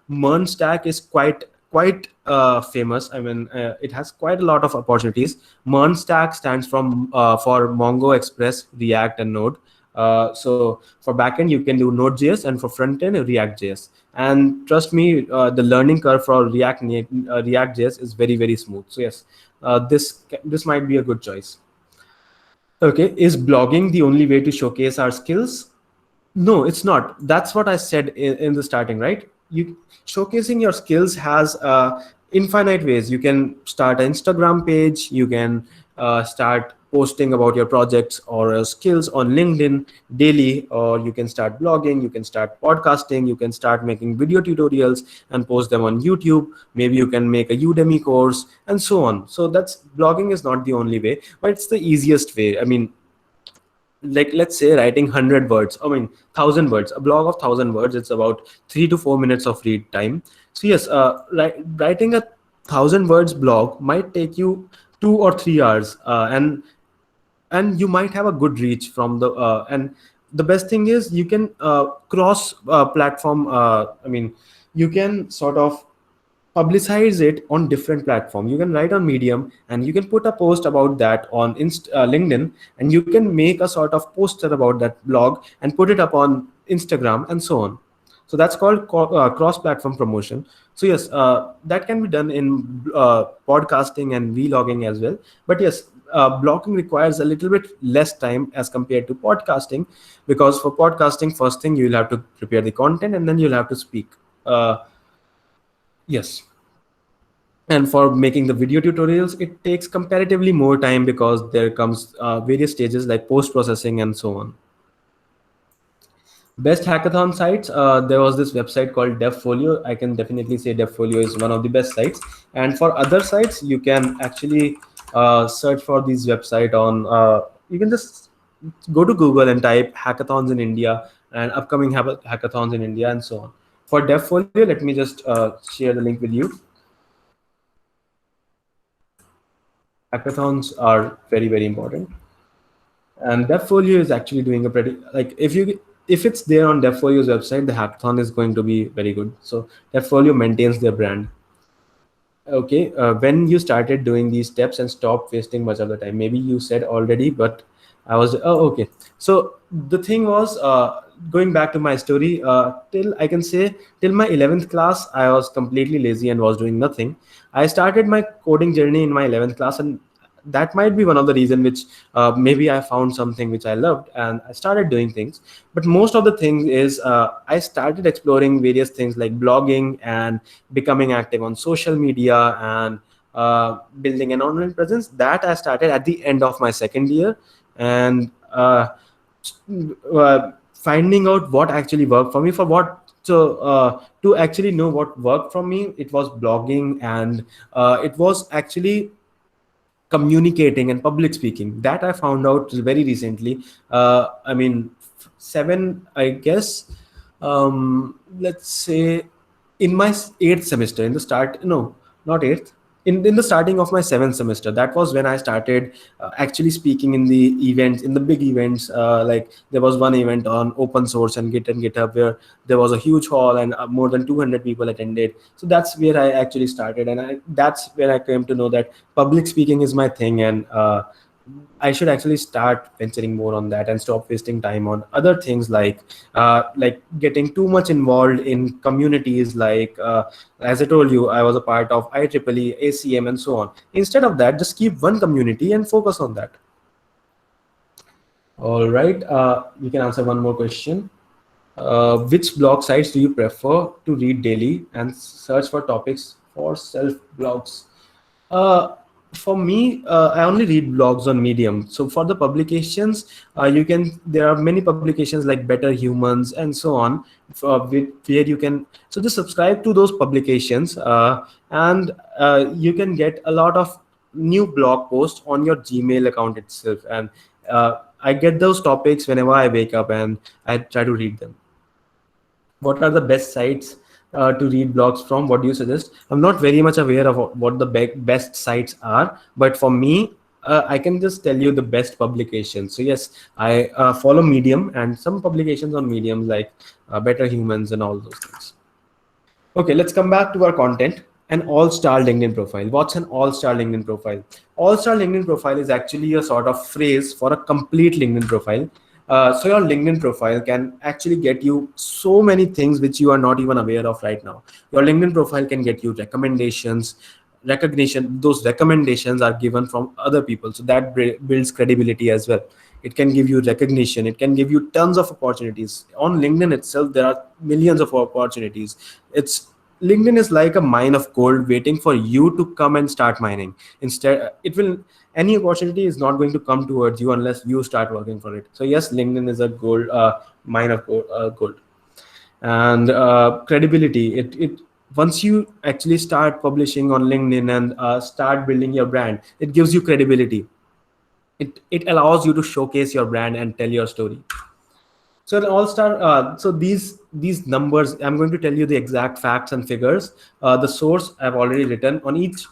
MERN stack is quite famous. I mean, it has quite a lot of opportunities. MERN stack stands for Mongo, Express, React, and Node. So for backend, you can do Node.js, and for frontend, React.js. And trust me, the learning curve for React.js is very smooth. So yes, this might be a good choice. Okay, is blogging the only way to showcase our skills? No, it's not. That's what I said in the starting, right? You showcasing your skills has infinite ways. You can start an Instagram page. You can start posting about your projects or skills on LinkedIn daily, or you can start blogging. You can start podcasting. You can start making video tutorials and post them on YouTube. Maybe you can make a Udemy course and so on. So that's blogging is not the only way, but it's the easiest way. I mean, like let's say writing 100 words, I mean 1,000 words, a blog of 1,000 words, it's about 3 to 4 minutes of read time. So yes, writing a 1,000 words blog might take you 2 or 3 hours, and you might have a good reach from the and the best thing is you can cross platform, I mean you can sort of publicize it on different platform. You can write on Medium, and you can put a post about that on LinkedIn, and you can make a sort of poster about that blog and put it up on Instagram and so on. So that's called cross-platform promotion. So yes, that can be done in podcasting and vlogging as well. But yes, blogging requires a little bit less time as compared to podcasting, because for podcasting, first thing you'll have to prepare the content, and then you'll have to speak. Yes. And for making the video tutorials, it takes comparatively more time because there comes various stages like post-processing and so on. Best hackathon sites, there was this website called DevFolio. I can definitely say DevFolio is one of the best sites. And for other sites, you can actually search for these website on, you can just go to Google and type hackathons in India and upcoming hackathons in India and so on. For DevFolio, let me just share the link with you. Hackathons are very important, and DevFolio is actually doing a pretty, like if it's there on DevFolio's website, the hackathon is going to be very good. So DevFolio maintains their brand. Okay, when you started doing these steps and stopped wasting much of the time? Maybe you said already, but I was okay. So the thing was, going back to my story, till I can say till my 11th class, I was completely lazy and was doing nothing. I started my coding journey in my 11th class, and that might be one of the reason which maybe I found something which I loved and I started doing things. But most of the things is I started exploring various things like blogging and becoming active on social media and building an online presence. That I started at the end of my second year, and finding out what actually worked for me. To actually know what worked for me, it was blogging, and it was actually communicating and public speaking. That I found out very recently. I mean, I guess, let's say in my 8th semester, in the start, no, not 8th, in the starting of my seventh semester. That was when I started actually speaking in the events, in the big events. Like there was one event on open source and Git and GitHub where there was a huge hall and more than 200 people attended. So that's where I actually started, and that's where I came to know that public speaking is my thing, and I should actually start venturing more on that and stop wasting time on other things like getting too much involved in communities. As I told you, I was a part of IEEE, ACM, and so on. Instead of that, just keep one community and focus on that. All right, you can answer one more question. Which blog sites do you prefer to read daily and search for topics for self blogs? Uh, for me, I only read blogs on Medium. So for the publications, there are many publications like Better Humans and so on, where you can, so just subscribe to those publications, and you can get a lot of new blog posts on your Gmail account itself. And I get those topics whenever I wake up and I try to read them. What are the best sites to read blogs from? What do you suggest? I'm not very much aware of what the best sites are, but for me, I can just tell you the best publications. So yes, I follow Medium and some publications on Medium like Better Humans and all those things. Okay, let's come back to our content. An all-star LinkedIn profile. What's an all-star LinkedIn profile? All-star LinkedIn profile is actually a sort of phrase for a complete LinkedIn profile. So your LinkedIn profile can actually get you so many things which you are not even aware of right now. Your LinkedIn profile can get you recommendations, recognition. Those recommendations are given from other people, so that builds credibility as well. It can give you recognition. It can give you tons of opportunities. On LinkedIn itself, there are millions of opportunities. It's LinkedIn is like a mine of gold waiting for you to come and start mining. Instead, it will, any opportunity is not going to come towards you unless you start working for it. So yes, LinkedIn is a gold mine of gold. And credibility. It once you actually start publishing on LinkedIn and start building your brand, it gives you credibility. It allows you to showcase your brand and tell your story. So an all-star. So these numbers, I'm going to tell you the exact facts and figures. The source I've already written on each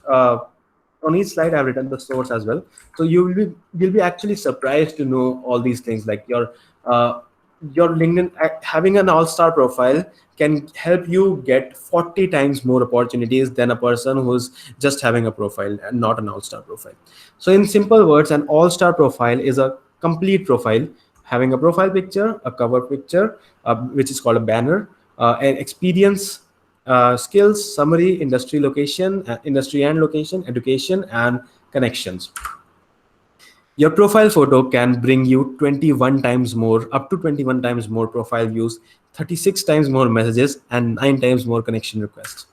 slide. I've written the source as well. So you'll be actually surprised to know all these things. Like your LinkedIn, having an all-star profile can help you get 40 times more opportunities than a person who's just having a profile and not an all-star profile. So in simple words, an all-star profile is a complete profile having a profile picture, a cover picture, which is called a banner, an experience, skills, summary, industry and location, education, and connections. Your profile photo can bring you 21 times more, up to 21 times more profile views, 36 times more messages, and 9 times more connection requests.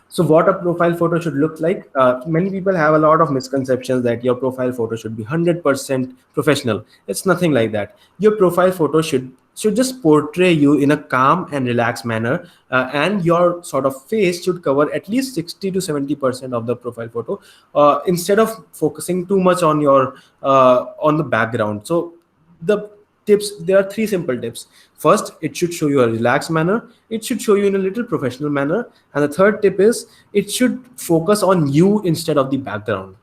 So what a profile photo should look like? Many people have a lot of misconceptions that your profile photo should be 100% professional. It's nothing like that. Your profile photo should just portray you in a calm and relaxed manner, and your sort of face should cover at least 60 to 70% of the profile photo, instead of focusing too much on your on the background. So the tips, there are 3 simple tips. First, it should show you a relaxed manner. It should show you in a little professional manner. And the third tip is it should focus on you instead of the background.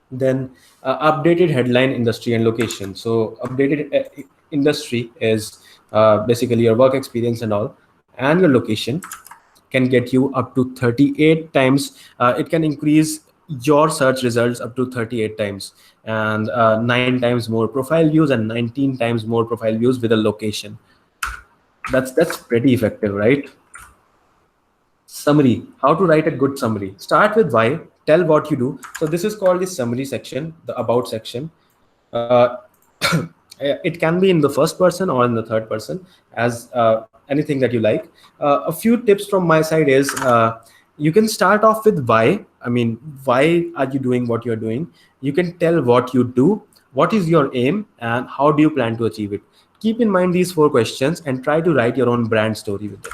Then updated headline, industry, and location. So updated industry is basically your work experience and all, and your location can get you up to 38 times. It can increase your search results up to 38 times, and 9 times more profile views and 19 times more profile views with a location. That's pretty effective, right? Summary. How to write a good summary. Start with why, tell what you do. So this is called the summary section, the about section. It can be in the first person or in the third person, as anything that you like. A few tips from my side is, you can start off with why. I mean, why are you doing what you're doing? You can tell what you do, what is your aim, and how do you plan to achieve it. Keep in mind these 4 questions and try to write your own brand story with it.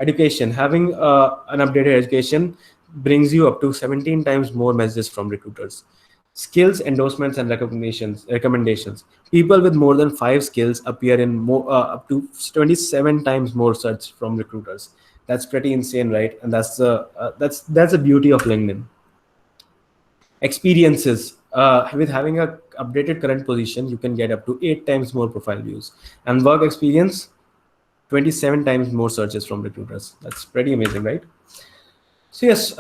Education. Having an updated education brings you up to 17 times more messages from recruiters. Skills, endorsements, and recommendations. People with more than 5 skills appear in more up to 27 times more search from recruiters. That's pretty insane, right? And that's the beauty of LinkedIn. Experiences, with having a updated current position, you can get up to 8 times more profile views, and work experience, 27 times more searches from recruiters. That's pretty amazing, right? So yes,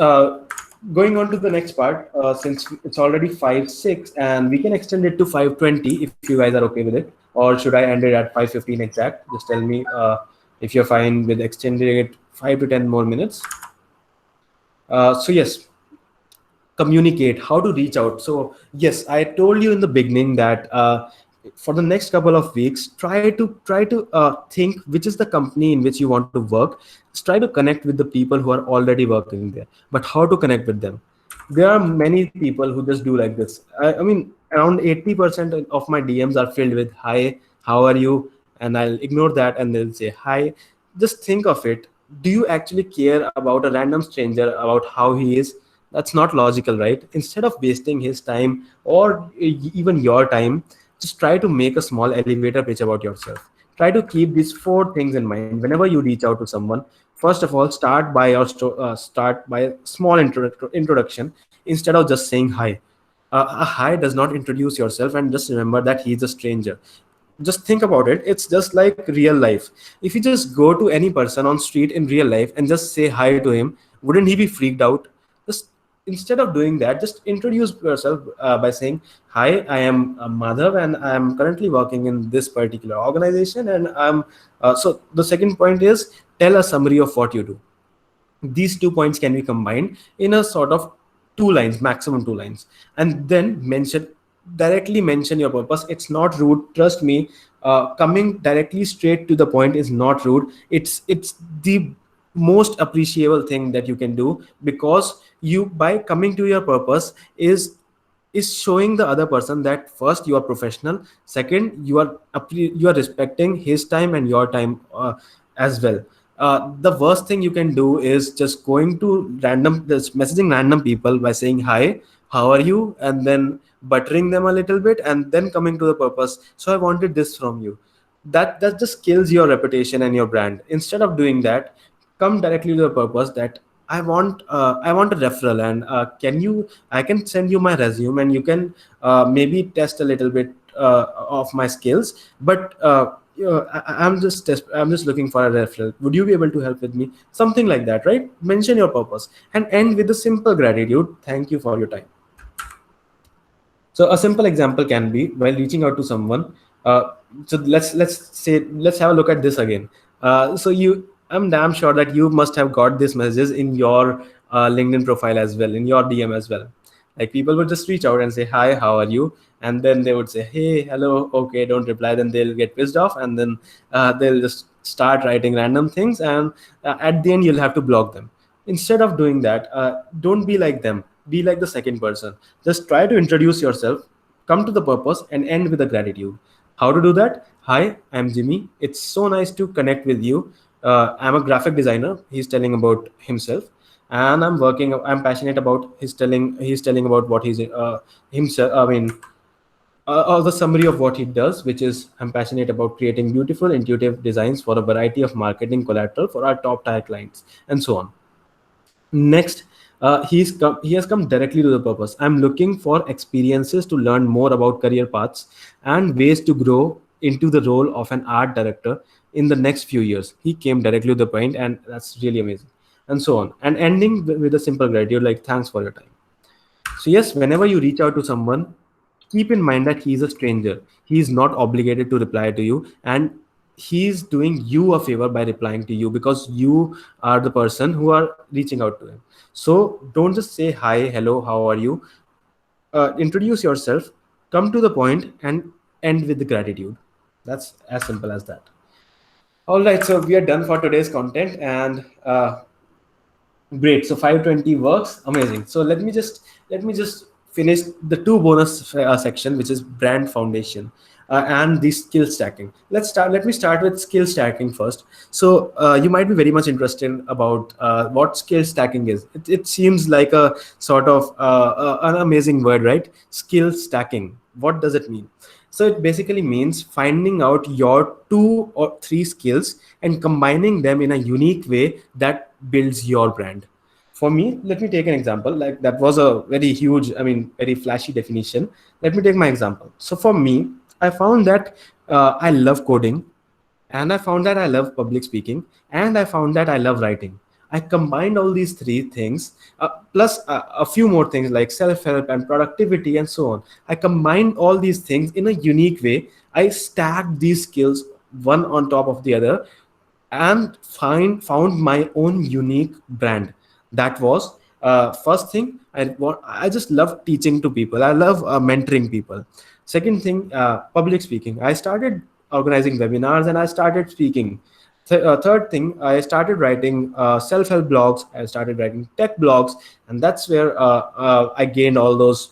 going on to the next part, since it's already 5:06, and we can extend it to 5:20 if you guys are okay with it, or should I end it at 5:15 exact? Just tell me if you're fine with extending it 5 to 10 more minutes. So yes, communicate, how to reach out. So yes, I told you in the beginning that for the next couple of weeks, try to think which is the company in which you want to work. Just try to connect with the people who are already working there. But how to connect with them? There are many people who just do like this. I mean, around 80% of my DMs are filled with hi, how are you, and I'll ignore that and they'll say hi. Just think of it. Do you actually care about a random stranger, about how he is? That's not logical, right? Instead of wasting his time or even your time, just try to make a small elevator pitch about yourself. Try to keep these 4 things in mind whenever you reach out to someone. First of all, start by a small introduction instead of just saying hi. A hi does not introduce yourself, and just remember that he's a stranger. Just think about it. It's just like real life. If you just go to any person on street in real life and just say hi to him, wouldn't he be freaked out? Just instead of doing that, just introduce yourself by saying hi, I am Madhav and I am currently working in this particular organization, and I'm so the second point is tell a summary of what you do. These 2 points can be combined in a sort of 2 lines, maximum 2 lines, and then directly mention your purpose. It's not rude, trust me. Coming directly straight to the point is not rude. It's the most appreciable thing that you can do, because you, by coming to your purpose, is showing the other person that first you are professional, second you are respecting his time and your time as well. The worst thing you can do is just going to just messaging random people by saying hi, how are you, and then buttering them a little bit, and then coming to the purpose, so I wanted this from you. That just kills your reputation and your brand. Instead of doing that, come directly to the purpose that I want a referral, and I can send you my resume, and you can maybe test a little bit of my skills, but I'm just looking for a referral. Would you be able to help with me? Something like that, right? Mention your purpose and end with a simple gratitude. Thank you for your time. So a simple example can be while reaching out to someone. So let's have a look at this again. I'm damn sure that you must have got these messages in your LinkedIn profile as well, in your DM as well. Like people would just reach out and say hi, how are you, and then they would say hey, hello, okay, don't reply. Then they'll get pissed off, and then they'll just start writing random things, and at the end you'll have to block them. Instead of doing that, don't be like them. Be like the second person. Just try to introduce yourself, come to the purpose, and end with a gratitude. How to do that? Hi, I'm Jimmy. It's so nice to connect with you. I'm a graphic designer. He's telling about himself, and I'm passionate about he's telling about what he's himself. I mean, the summary of what he does, which is I'm passionate about creating beautiful, intuitive designs for a variety of marketing collateral for our top tier clients, and so on. Next, he has come directly to the purpose. I'm looking for experiences to learn more about career paths and ways to grow into the role of an art director in the next few years. He came directly to the point, and that's really amazing. And so on. And ending with a simple gratitude like thanks for your time. So yes, whenever you reach out to someone, keep in mind that he's a stranger. He is not obligated to reply to you, and he's doing you a favor by replying to you, because you are the person who are reaching out to him. So don't just say hi, hello, how are you. Introduce yourself, come to the point, and end with the gratitude. That's as simple as that. All right, so we are done for today's content, and great. So 520 works, amazing. So let me just finish the two bonus section, which is brand foundation and the skill stacking. Let me start with skill stacking first. So you might be very much interested about what skill stacking is. It seems like a sort of an amazing word, right? Skill stacking. What does it mean? So it basically means finding out your 2 or 3 skills and combining them in a unique way that builds your brand. For me, let me take an example. Like, that was a very huge, I mean, very flashy definition. Let me take my example. So for me, I found that I love coding, and I found that I love public speaking, and I found that I love writing. I combined all these 3 things, plus a few more things like self-help and productivity and so on. I combined all these things in a unique way. I stacked these skills one on top of the other, and found my own unique brand. That was, first thing, I just love teaching to people. I love mentoring people. Second thing, public speaking. I started organizing webinars and I started speaking. Third thing, I started writing self-help blogs. I started writing tech blogs, and that's where I gained all those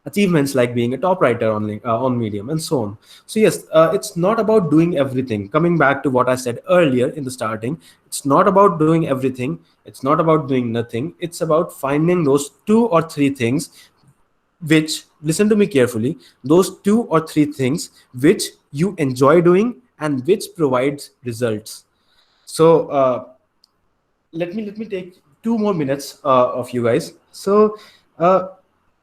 achievements like being a top writer on Medium and so on. So yes, it's not about doing everything. Coming back to what I said earlier in the starting, it's not about doing everything. It's not about doing nothing. It's about finding those 2 or 3 things which, listen to me carefully, those 2 or 3 things which you enjoy doing and which provides results. So let me take 2 more minutes of you guys. So uh,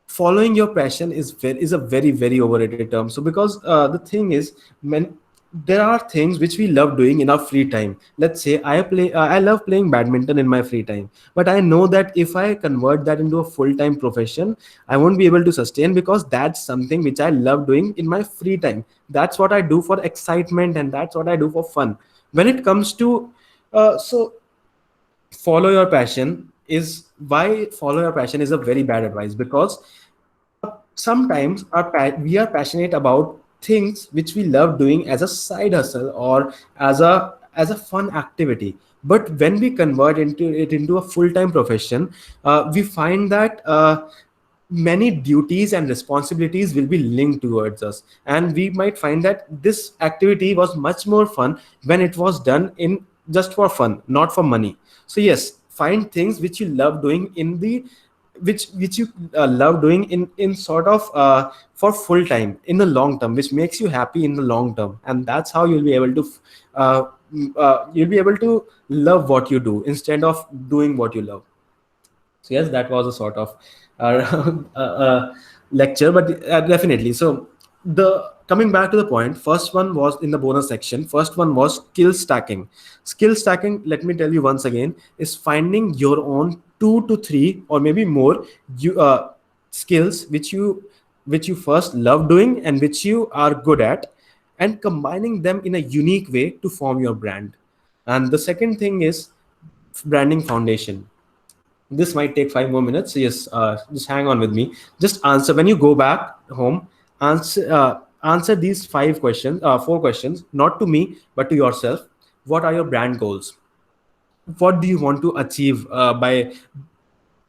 following your passion is a very, very overrated term. So because the thing is, when there are things which we love doing in our free time. Let's say I love playing badminton in my free time, but I know that if I convert that into a full-time profession, I won't be able to sustain, because that's something which I love doing in my free time. That's what I do for excitement, and that's what I do for fun. When it comes to so follow your passion is why follow your passion is a very bad advice, because sometimes we are passionate about things which we love doing as a side hustle or as a fun activity, but when we convert into a full-time profession, we find that many duties and responsibilities will be linked towards us, and we might find that this activity was much more fun when it was done in just for fun, not for money. So yes, find things which you love doing in the which you love doing in sort of for full time in the long term, which makes you happy in the long term, and that's how you'll be able to love what you do instead of doing what you love. So yes, that was a sort of lecture, but definitely. So the coming back to the point, first one was in the bonus section. First one was skill stacking. Skill stacking, let me tell you once again, is finding your own 2 to 3 or maybe more skills which you first love doing and which you are good at, and combining them in a unique way to form your brand. And the second thing is branding foundation. This might take 5 more minutes. So yes, just hang on with me. Just answer when you go back home. Answer these 5 questions, 4 questions, not to me but to yourself. What are your brand goals? What do you want to achieve by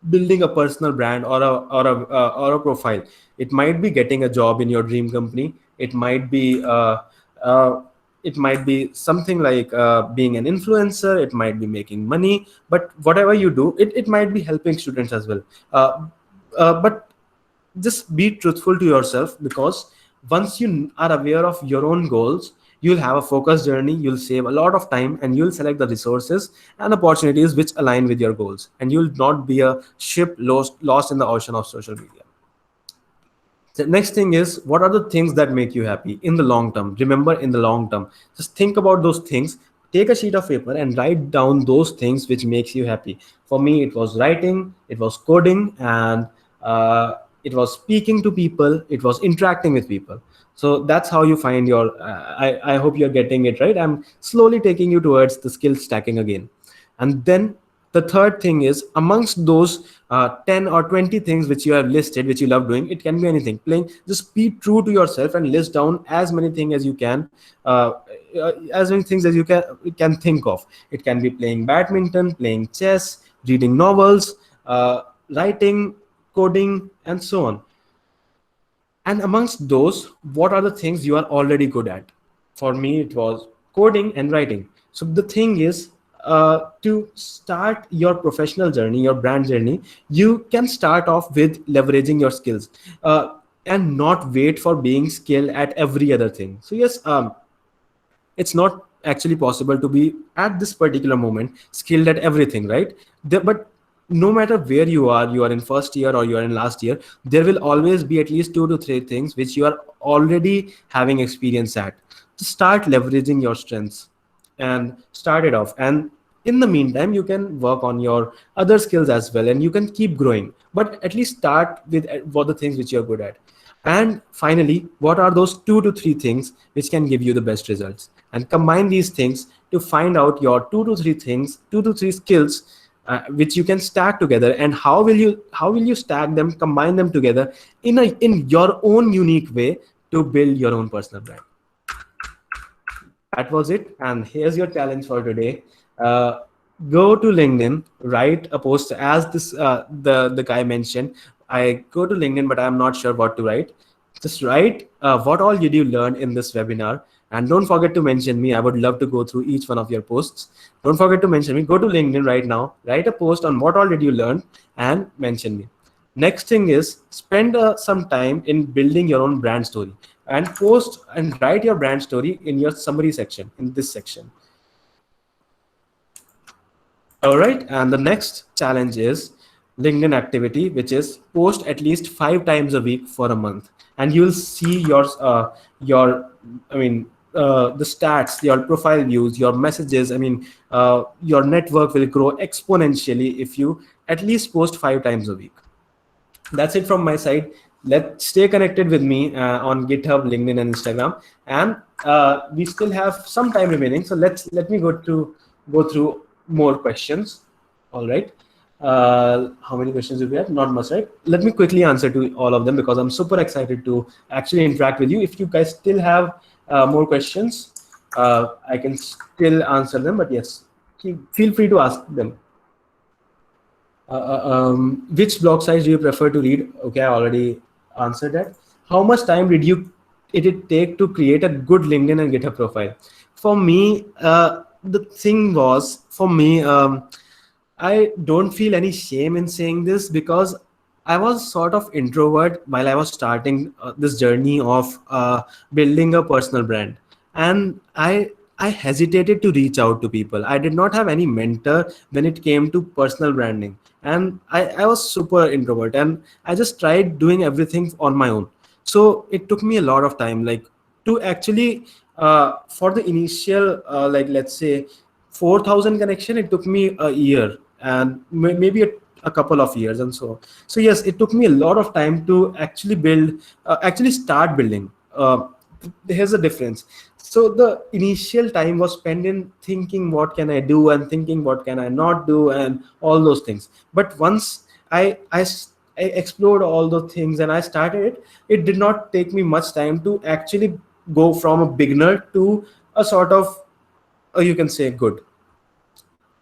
building a personal brand or a profile? It might be getting a job in your dream company. Uh, it might be something like being an influencer. It might be making money, but whatever you do, it might be helping students as well. But just be truthful to yourself, because once you are aware of your own goals, you'll have a focused journey, you'll save a lot of time, and you'll select the resources and opportunities which align with your goals, and you'll not be a ship lost in the ocean of social media. The next thing is, what are the things that make you happy in the long term? Remember, in the long term, just think about those things. Take a sheet of paper and write down those things which makes you happy. For me, it was writing, it was coding, and it was speaking to people, it was interacting with people. So that's how you find your I hope you're getting it right. I'm slowly taking you towards the skill stacking again. And then the third thing is, amongst those 10 or 20 things which you have listed which you love doing, it can be anything. Playing, just be true to yourself and list down as many things as you can, as many things as you can think of. It can be playing badminton, playing chess, reading novels, writing, coding, and so on. And amongst those, what are the things you are already good at? For me, it was coding and writing. So the thing is, to start your professional journey, your brand journey, you can start off with leveraging your skills. and not wait for being skilled at every other thing. So yes, it's not actually possible to be at this particular moment skilled at everything, right? But no matter where you are in first year or you are in last year, there will always be at least 2 to 3 things which you are already having experience at. Just start leveraging your strengths and start it off, and in the meantime you can work on your other skills as well, and you can keep growing, but at least start with what the things which you're good at. And finally, what are those 2 to 3 things which can give you the best results? And combine these things to find out your 2 to 3 things, 2 to 3 skills, which you can stack together. And how will you stack them, combine them together in your own unique way to build your own personal brand. That was it. And here's your challenge for today. Uh, Go to LinkedIn, write a post as this the guy mentioned. I go to LinkedIn, but I'm not sure what to write. Just write what all did you learn in this webinar, and don't forget to mention me. I would love to go through each one of your posts. Don't forget to mention me. Go to LinkedIn right now, write a post on what all did you learn, and mention me. Next thing is spend some time in building your own brand story, and post and write your brand story in your summary section, in this section. All right. And the next challenge is LinkedIn activity, which is post at least 5 times a week for a month, and you'll see your, I mean, the stats, your profile views, your messages. I mean, your network will grow exponentially if you at least post 5 times a week. That's it from my side. Let's stay connected with me on GitHub, LinkedIn, and Instagram. And we still have some time remaining, so let me go through more questions. All right. How many questions do we have? Not much, right? Let me quickly answer to all of them because I'm super excited to actually interact with you. If you guys still have more questions, I can still answer them. But yes, feel free to ask them. Which blog sites do you prefer to read? Okay, I already answered that. How much time did it take to create a good LinkedIn and GitHub profile? For me, the thing was, for me, I don't feel any shame in saying this because I was sort of introvert while I was starting this journey of building a personal brand, and I hesitated to reach out to people. I did not have any mentor when it came to personal branding, and I was super introvert, and I just tried doing everything on my own. So it took me a lot of time, like to actually for the initial like let's say 4,000 connection, it took me a year and maybe a couple of years and so on. So yes, it took me a lot of time to actually actually start building. Here's the difference. So the initial time was spent in thinking what can I do and thinking what can I not do and all those things. But once I explored all those things and I started it, it did not take me much time to actually go from a beginner to a sort of, you can say, good.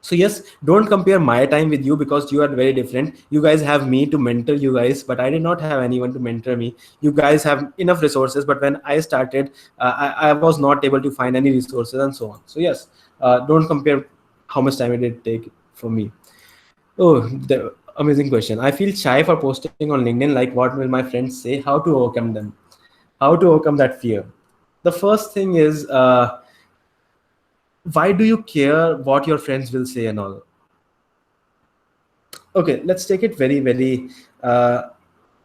So yes, don't compare my time with you because you are very different. You guys have me to mentor you guys, but I did not have anyone to mentor me. You guys have enough resources, but when I started, I was not able to find any resources and so on. So yes, don't compare how much time it did take for me. Oh, the amazing question. I feel shy for posting on LinkedIn. Like, what will my friends say? How to overcome them? How to overcome that fear? The first thing is, why do you care what your friends will say and all? Okay, let's take it very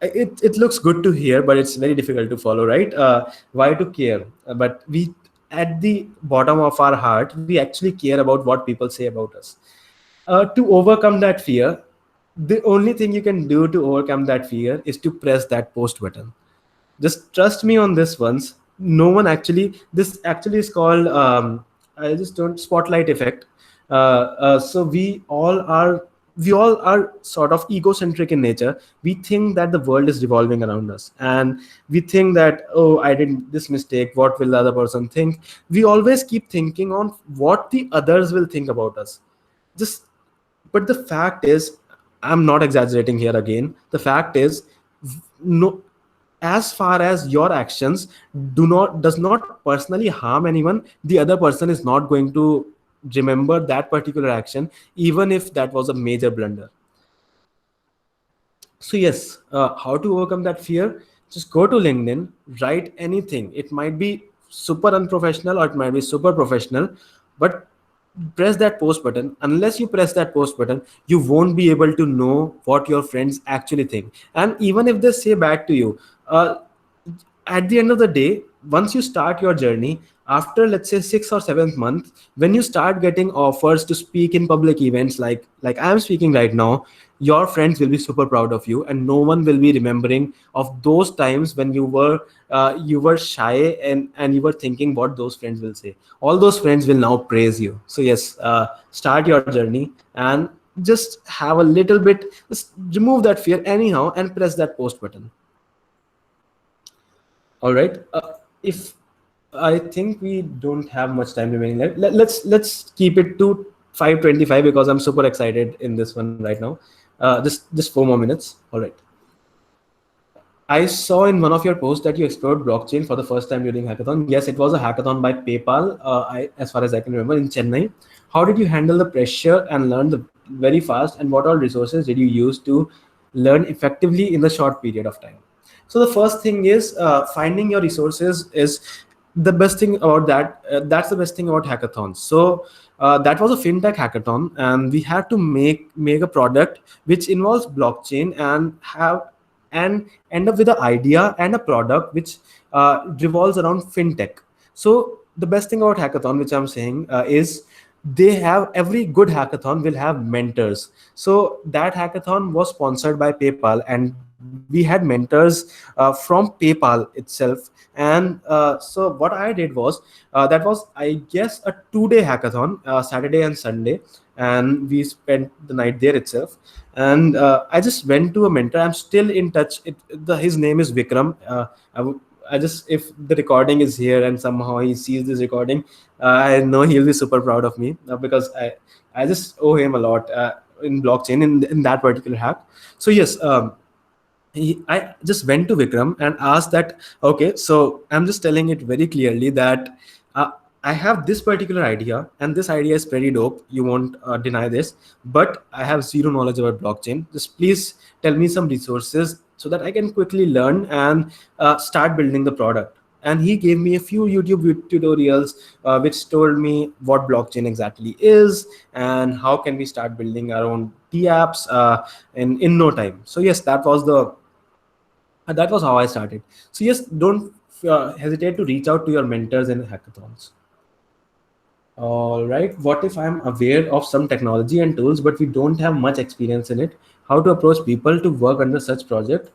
it looks good to hear, but it's very difficult to follow, right? Why to care? But we, at the bottom of our heart, we actually care about what people say about us. To overcome that fear, the only thing you can do to overcome that fear is to press that post button. Just trust me on this once. No one actually, this actually is called I just don't, spotlight effect. So we all are sort of egocentric in nature. We think that the world is revolving around us, and we think that, oh, I did this mistake, what will the other person think? We always keep thinking on what the others will think about us. Just, but the fact is, I'm not exaggerating here again. The fact is, no, as far as your actions does not personally harm anyone, the other person is not going to remember that particular action, even if that was a major blunder. So yes, how to overcome that fear? Just go to LinkedIn, write anything. It might be super unprofessional or it might be super professional, but press that post button. Unless you press that post button, you won't be able to know what your friends actually think. And even if they say back to you, at the end of the day, once you start your journey, after let's say 6 or 7 months, when you start getting offers to speak in public events like I am speaking right now, your friends will be super proud of you, and no one will be remembering of those times when you were shy and you were thinking what those friends will say. All those friends will now praise you. So yes, start your journey and just have a little bit, just remove that fear anyhow and press that post button. All right. If I think we don't have much time remaining left, let's keep it to 5:25 because I'm super excited in this one right now. Just 4 more minutes. All right. I saw in one of your posts that you explored blockchain for the first time during hackathon. Yes, it was a hackathon by PayPal, as far as I can remember, in Chennai. How did you handle the pressure and learn the very fast? And what all resources did you use to learn effectively in the short period of time? So the first thing is finding your resources is the best thing about that. That's the best thing about hackathons. So that was a fintech hackathon, and we had to make a product which involves blockchain and end up with an idea and a product which revolves around fintech. So the best thing about hackathon, which I'm saying, is they have, every good hackathon will have mentors. So that hackathon was sponsored by PayPal, and we had mentors from PayPal itself. And so what I did was, that was, I guess, a 2 day hackathon, Saturday and Sunday, and we spent the night there itself. And I just went to a mentor. I'm still in touch. His name is Vikram. I just, if the recording is here and somehow he sees this recording, I know he'll be super proud of me, because I just owe him a lot in blockchain in that particular hack. So yes, I just went to Vikram and asked that, okay, so I'm just telling it very clearly that uh, I have this particular idea, and this idea is pretty dope. You won't deny this, but I have zero knowledge about blockchain. Just please tell me some resources so that I can quickly learn and start building the product. And he gave me a few YouTube tutorials which told me what blockchain exactly is and how can we start building our own T apps in no time. So yes, that was how I started. So yes, don't hesitate to reach out to your mentors in hackathons. All right. What if I'm aware of some technology and tools, but we don't have much experience in it? How to approach people to work under such project?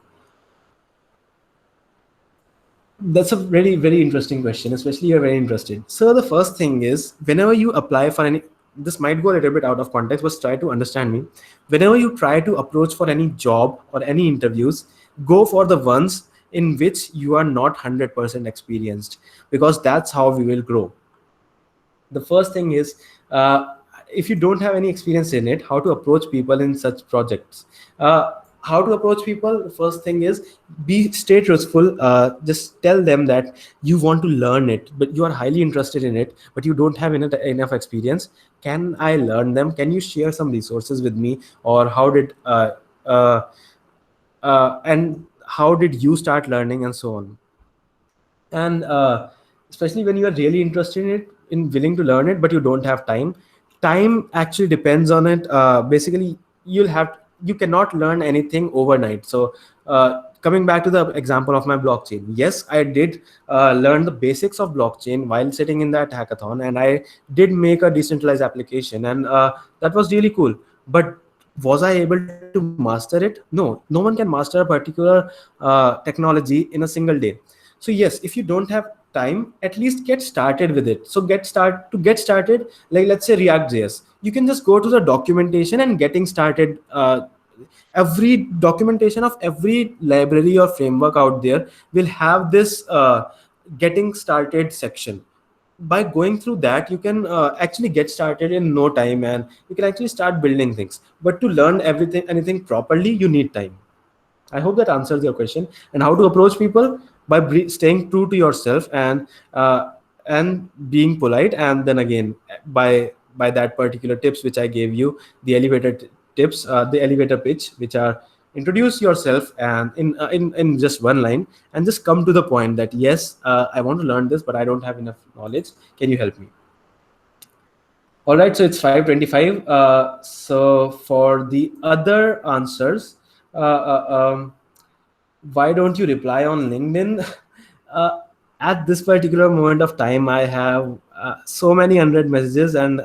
That's a very, very interesting question, especially you're very interested. So the first thing is, whenever you apply for any, this might go a little bit out of context, but try to understand me. Whenever you try to approach for any job or any interviews, go for the ones in which you are not 100% experienced, because that's how we will grow. The first thing is, if you don't have any experience in it, how to approach people in such projects. How to approach people, the first thing is, stay truthful. Just tell them that you want to learn it, but you are highly interested in it, but you don't have enough experience. Can I learn them? Can you share some resources with me? Or uh, and how did you start learning, and so on. And especially when you are really interested in it, in willing to learn it, but you don't have time actually depends on it. Basically, you cannot learn anything overnight. So coming back to the example of my blockchain, yes, I did learn the basics of blockchain while sitting in that hackathon, and I did make a decentralized application, and that was really cool. But was I able to master it? No one can master a particular technology in a single day. So yes, if you don't have time, at least get started with it. So get started, like let's say React.js, you can just go to the documentation and getting started. Every documentation of every library or framework out there will have this getting started section. By going through that, you can actually get started in no time, and you can actually start building things. But to learn anything properly, you need time. I hope that answers your question. And how to approach people, by staying true to yourself and being polite. And then again, by that particular tips which I gave you, the elevator tips, the elevator pitch, which are introduce yourself and in just one line, and just come to the point that yes, I want to learn this, but I don't have enough knowledge. Can you help me? All right, so it's 5:25. So for the other answers, why don't you reply on LinkedIn? uh, at this particular moment of time, I have so many hundred messages, and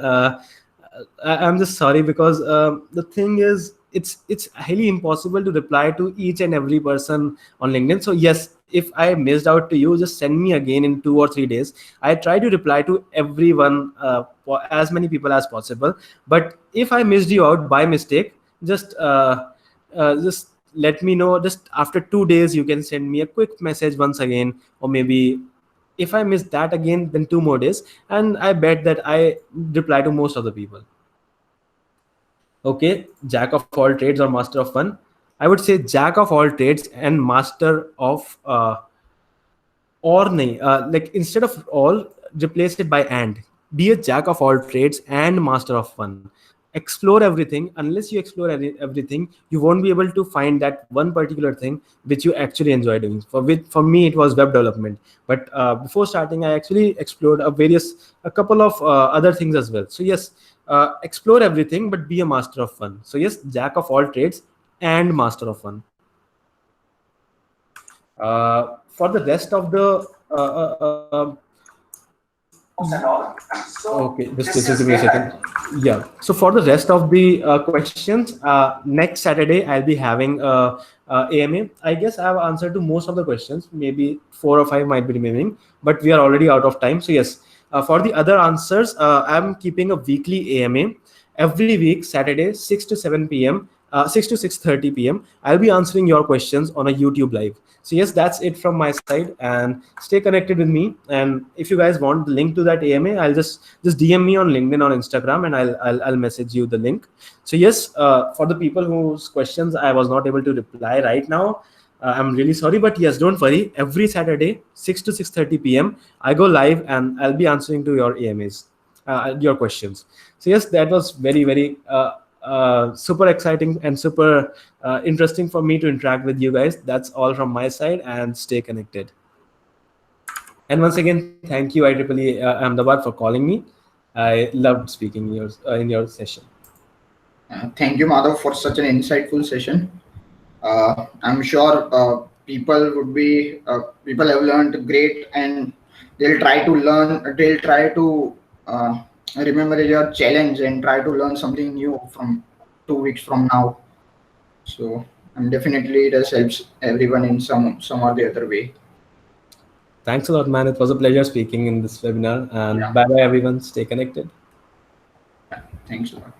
I'm just sorry because the thing is, it's highly impossible to reply to each and every person on LinkedIn. So yes, if I missed out to you, just send me again in 2 or 3 days. I try to reply to everyone, for as many people as possible. But if I missed you out by mistake, just let me know. Just after 2 days, you can send me a quick message once again, or maybe if I miss that again, then 2 more days, and I bet that I reply to most of the people. Okay, jack of all trades or master of one. I would say jack of all trades and master of or nahi, like instead of all, replace it by and. Be a jack of all trades and master of one. Explore everything. Unless you explore everything, you won't be able to find that one particular thing which you actually enjoy doing. For me, it was web development, but before starting, I actually explored a couple of other things as well. So yes, explore everything, but be a master of one. So yes, jack of all trades and master of one. For the rest of the okay, just give me a second. Yeah. So for the rest of the questions, next Saturday I'll be having AMA. I guess I have answered to most of the questions. Maybe 4 or 5 might be remaining, but we are already out of time. So yes, for the other answers, I'm keeping a weekly AMA every week, Saturday, 6 to 7 p.m. 6 to 6:30 p.m. I'll be answering your questions on a YouTube live. So yes, that's it from my side, and stay connected with me. And if you guys want the link to that AMA, I'll just DM me on LinkedIn or Instagram, and I'll message you the link. So yes, for the people whose questions I was not able to reply right now, I'm really sorry, but yes, don't worry. Every Saturday, 6 to 6:30 p.m., I go live and I'll be answering to your AMAs, your questions. So yes, that was very super exciting and super interesting for me to interact with you guys. That's all from my side, and stay connected. And once again, thank you IEEE Ahmedabad for calling me. I loved speaking in your session. Thank you, Madhav, for such an insightful session. I'm sure people have learned great, and they'll try to learn. They'll try to remember your challenge and try to learn something new from 2 weeks from now. So, and definitely this helps everyone in some or the other way. Thanks a lot, man. It was a pleasure speaking in this webinar. And bye bye, everyone. Stay connected. Thanks a lot.